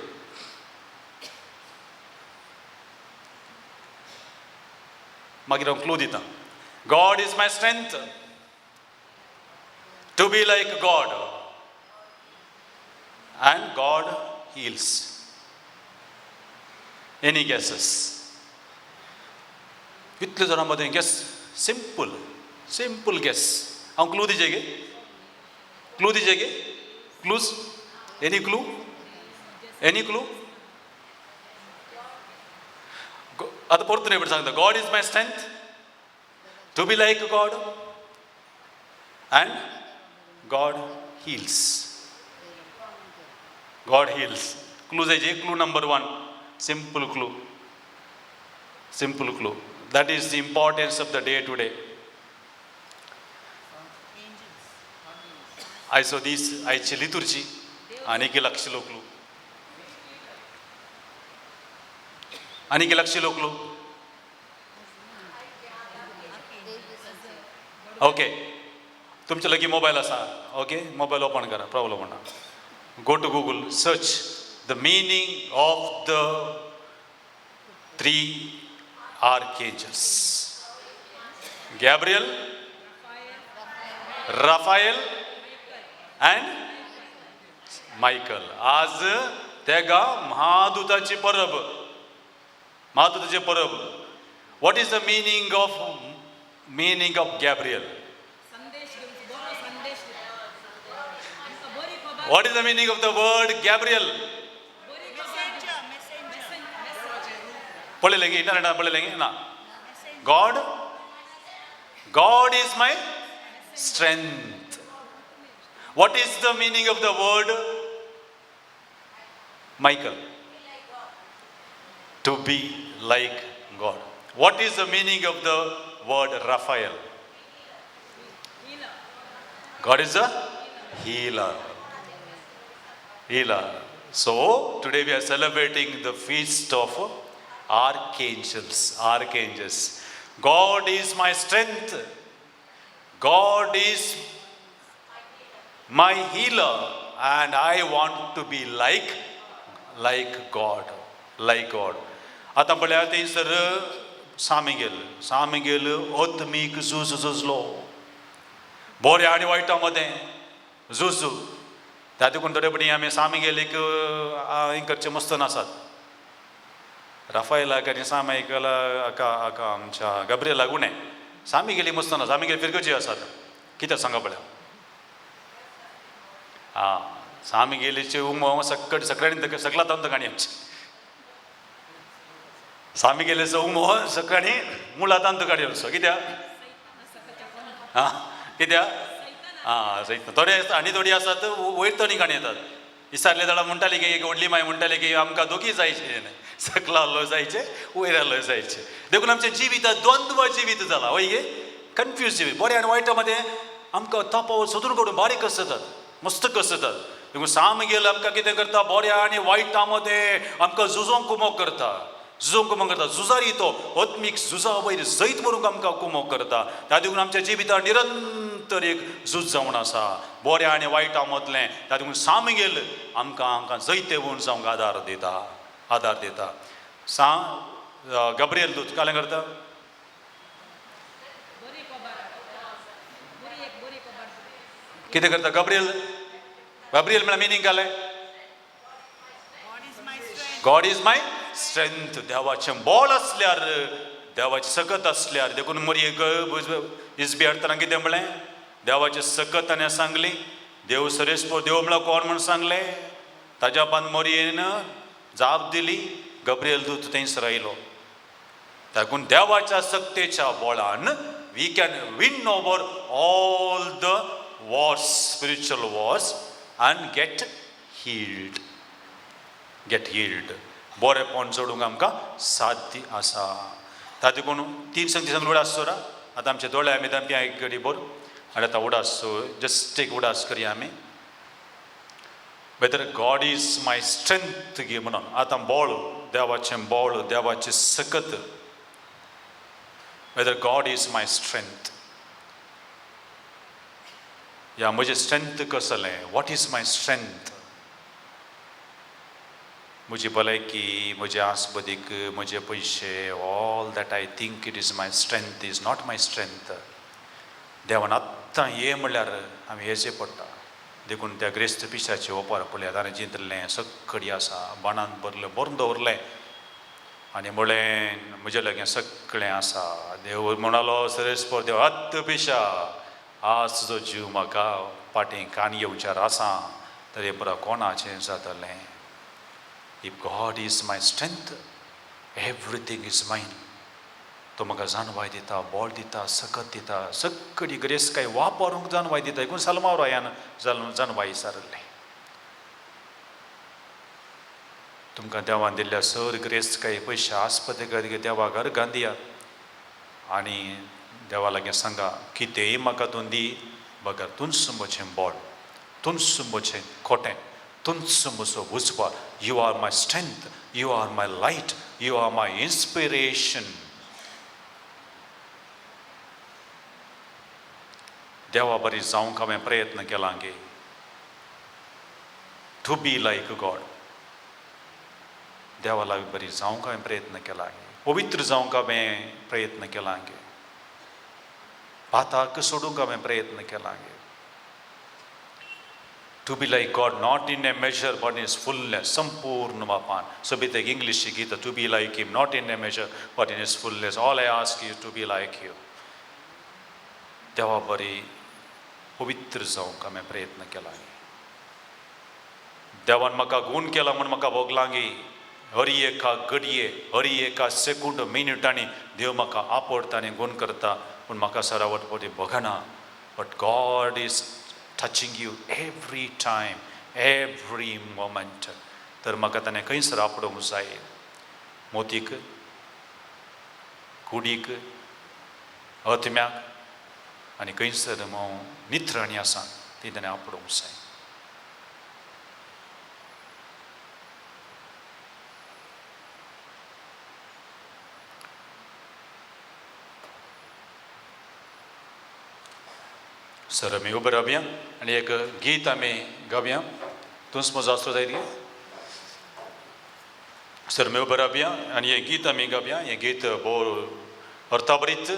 A: मागीर हांव क्लू दिता. God is my strength. To be like God. And God heals. Any guesses? कितले जाणां मदें गेस? Simple guess. हांव क्लू दिजें गे. क्लूज. Any clue? आतां परतून एवढं सांगता. God is my strength. To be like God. And God heals. God heals. Clue is clue number 1. Simple clue. That is the importance of the day today. I saw this आयची लितुर्जी आनीक लक्षलो क्लू. ओके. तुमचे लागीं मोबायल आसा. ओके, मोबायल ओपन करा, प्रॉब्लम ना. Go to Google, search the meaning of the 3 archangels. Gabriel, Raphael and Michael. आज तेगा महादूताची Parab. What is the meaning of Gabriel? What is the meaning of the word Gabriel? पढ़ लेंगे, इंटरनेट पढ़ लेंगे ना. God is my strength. What is the meaning of the word Michael? To be like God. What is the meaning of the word Raphael? God is a healer. So today we are celebrating the feast of archangels. God is my strength. God is my healer, and I want to be like God. आता पळया थंयसर सामिगेल ओत्मीक झुजलो. बऱ्या आनी वायटा मदें झुज. त्या देखून थोडेपणी आमी सामिगेलीक हें करचें मस्त नासात. राफायलाक आनी सामिगेलाक आमच्या गब्रियलाक उणें. सामिगेली मस्त ना. सामिगेली फिरगेची आसात. कित्याक सांगा पळया. सामिगेलीचे उमो सकाळी सगळा तांत गाणी आमची. सामिगेलीचो उमो सकाळी मुळा तांत गाडी असो. कित्याक थोडे आनी थोडी आसात वयर गाणी येतात. इसारले जाणां म्हणटाले की एक व्हडली माय म्हणटाले की आमकां दोगी जायचे, सकला हल्लो जायचे, वयर हल्लो जायचे. देखून आमचें जिवीत द्वंद्व जिवीत जाला. वय गे कन्फ्यूज जिवीत. बऱ्या आनी वायटा मध्ये आमकां तापावर सोदून काडून बारीक आसतात, मस्त कसतात. देखून सामगेल आमकां कितें करता, बऱ्या आनी वायटा मध्ये आमकां झुजोंक कुमोक करता. झुजारी तो आत्मीक झुजा वयर जैत मारूंक आमकां कुमोक करता. त्या देखून आमच्या जिवितांत निरंतर एक झूज जावन आसा बऱ्या आनी वायटा मदलें. त्या देखून सामगेल आमकां जैते वूण जावंक आदार दिता. गब्रियल दूत कालें करता. कितें करता गब्रियल म्हळ्यार मिनींग जालें गॉड इज माय स्ट्रेंथ देवाचें बळ असल्यार देवाची सकत असल्यार देखून मरी इजबी हाडटना कितें म्हळें देवाची सकत ताणें सांगली देव सरेस्पो देव म्हळ्यार कोण म्हूण सांगलें ताज्या पान मोरयेन जाप दिली गब्रियल दूत थंयसर आयलो देखून देवाच्या सक्तेच्या बळान we can win over all the wars spiritual wars and get healed बरेपण जोडूंक आमकां साध्य आसा तातूंत तीन संगती सांगले उडास सोरा आतां आमचे दोळे आमी दामपी एक घडी बोर आनी आतां उडास जस्ट एक उडास करया आमी whether God is my strength गे म्हणून आतां बळ देवाचें बळ देवाची सकत whether God is my strength या म्हजें स्ट्रेंथ कसलें वॉट इज माय स्ट्रेंथ म्हजी भलायकी म्हजे आस्पदीक म्हजे पयशे all that I think it is my strength is not my strength देवान आत्तां ये म्हणल्यार आमी हेजे पडटा देखून त्या ग्रेस्त पिशाचे ओपार पळयात ताणें चिंतलें सक्कडी आसा बाणान भरलें बरोवन दवरलें आनी म्हळें म्हजे लागीं सगळें आसा देव म्हणालो सरेस्पर देव हत्त पिशा आज तुजो जीव म्हाका पाटीं कान येवचार आसा तरी पुरो कोणाचें जातलें if God is my strength everything is mine तो म्हाका जानवाय दिता बळ दिता सकत दिता सगळी ग्रेस काय वापरूंक जानवाय दिता देखून सालमावर आयान जानवाय विचारलें तुमकां देवान दिल्ल्या सर ग्रेस काय पयशे आस्पद देवा घर गांदिया आनी देवा लागीं सांगा कितेंय म्हाका तूं दी बगर तुंच म्हजें बळ तुंच म्हजें खोटें तुंच म्हजो उजवाड you are my strength you are my light you are my inspiration देवा बरी जावंक हांवें प्रयत्न केला गे टू बी लायक गॉड देवा लागीं बरी जावंक हांवें प्रयत्न केला गे पवित्र जावंक हांवें प्रयत्न केला गे पाताक सोडूंक हांवें प्रयत्न केला गे to be like God not in a measure but in his fullness संपूर्ण मापान सो भितर एक इंग्लीश गीत to be like him not in a measure but in his fullness all I ask you to be like you देवा बरी पवित्र जावंक हांवें प्रयत्न केला गे देवान म्हाका गूण केला म्हूण म्हाका भोगलां गे हरी एका घडये हरी एका सेकंड मिनिटांनी देव म्हाका आपडटा आनी गूण करता पूण म्हाका सरावट पडी भोगना but God is touching you every time every moment तर म्हाका ताणें खंयसर आपडूंक जाय मोतीक कुडीक आत्म्याक आनी खंयसर नित्रणी आसा ती ताणें आपडूंक जाय सर आमी उबे रावया आनी एक गीत आमी गावया तुंच म्हजो आसरो जाय गे सर आमी उबे रावया आनी हें गीत आमी गावया हें गीत bore अर्थाबरीत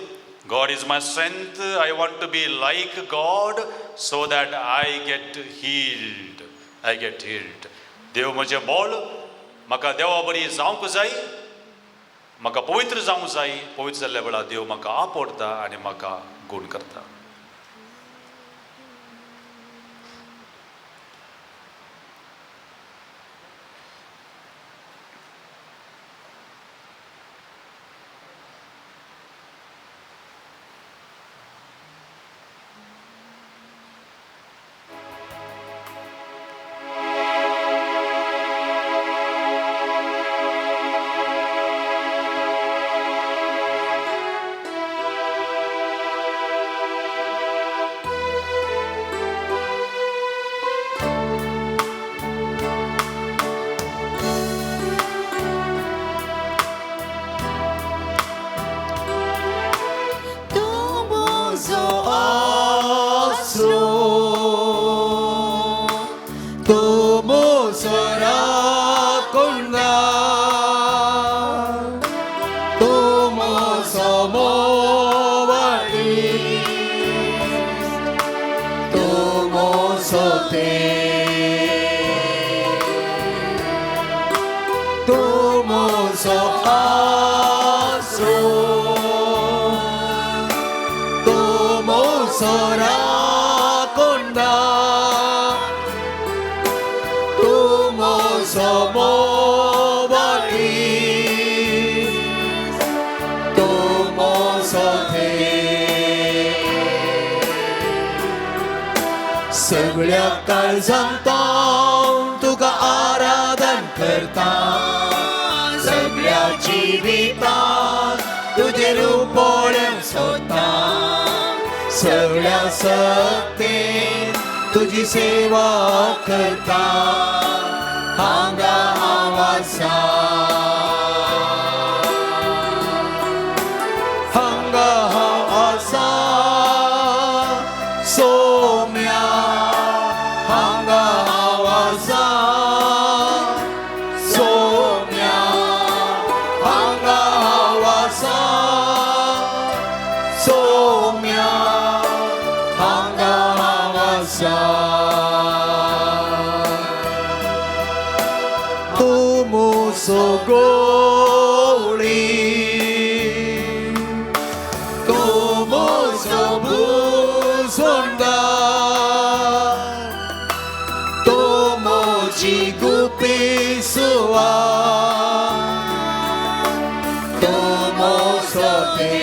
A: God is my strength. I want to be like God so that I get healed. I get healed. देव म्हजें बळ म्हाका देवा बरी जावंक जाय म्हाका पवित्र जावंक जाय पवित्र जाल्ल्या वेळार देव म्हाका आपडटा आनी म्हाका गूण करता
B: सोते तुमो सो आसो तुमो सोरा कोंडा तुमो सो मोबाई तुमो सोते सगळ्या काळजांता तुका आराधन करता सगळ्या जिवितांत तुझे रूपोळ्यान सोदता सगळ्या सक्तीन तुझी सेवा करता हांगा हांव आसा हांगा हांव आसा सोम्या हांगा हांव आसा सोम्या हांगा हांव आसा सोम्या हांगा हांव आसा तुमो सोगोळी तुमो सोबुसोंदा तुमोची गुपी सुवा तुमो सोते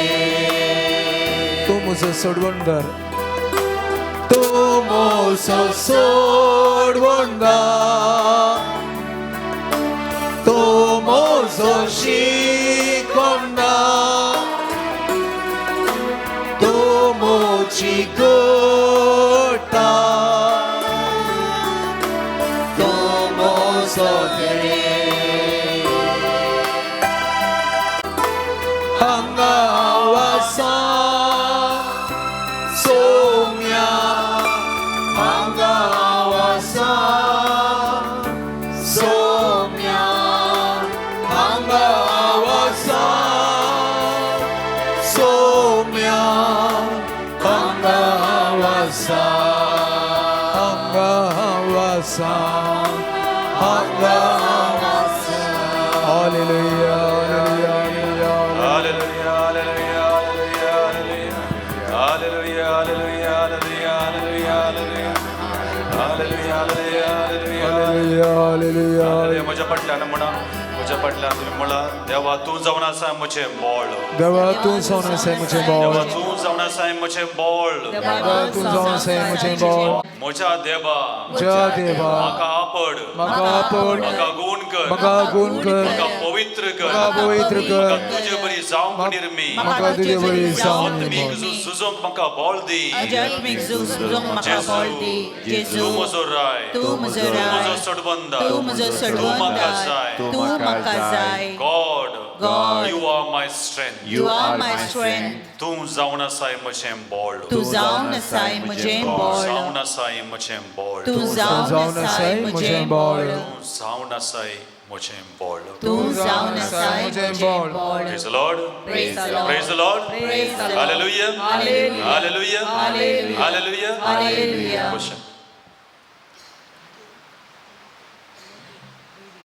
B: तुमो सोडवंदार तुमो सोडवंदार तुमो शिकोंदा तुमोची गोटा तुमो सोते हांगा हांव आसा सोम्या हांगा हांव आसा सोम्या हांगा हांव आसा सोम्या हांगा हांव आसा हांगा हांव आसा हांगा हांव आसा हालेलुया हालेलुया
A: म्हज्या फाटल्यान म्हणा म्हज्या फाटल्यान तुमी म्हणा देवा तूं जावन आसा म्हजें बोळ
B: देवा तूं जावन आसा म्हजें बोळ
A: देवा तूं जावन आसा म्हजें बोळ
B: देवा तूं जावन आसा म्हजें बोळ
A: म्हज्या देवा
B: ज्या देवा
A: म्हाका आपड म्हाका गुण कर
B: म्हाका
A: पवित्र कर
B: पवित्र कर
A: म्हाका तुजे बरी जावंक निर्मी
B: म्हाका तुजे बरी जावंक
A: आत्मीक झुजोंक म्हाका बोळ दी
C: आध्यात्मिक झुजोंक म्हाका बोळ दी जेजू
A: तूं म्हजो राय
C: तूं म्हजो राय
A: सडबंदार
C: तूं म्हजो
A: तूं म्हाका जाय
C: तूं म्हाका जाय
A: God
C: God
A: you are my strength
C: You are my strength
A: तूं जावन आसाय म्हजें बोळ
C: तूं जावन आसाय म्हजें बोळ
A: जावन आसाय म्हजें बोळ
C: तूं जावन आसाय म्हजें बोळ
A: तूं जावन आसाय म्हजें बोळ
C: तूं जावन आसाय म्हजें बोळ
A: Praise the Lord
C: Praise the Lord
A: Praise the Lord
C: Praise the Lord
A: Hallelujah
C: Hallelujah
A: Hallelujah
C: Hallelujah
A: Hallelujah
C: Hallelujah
A: Worship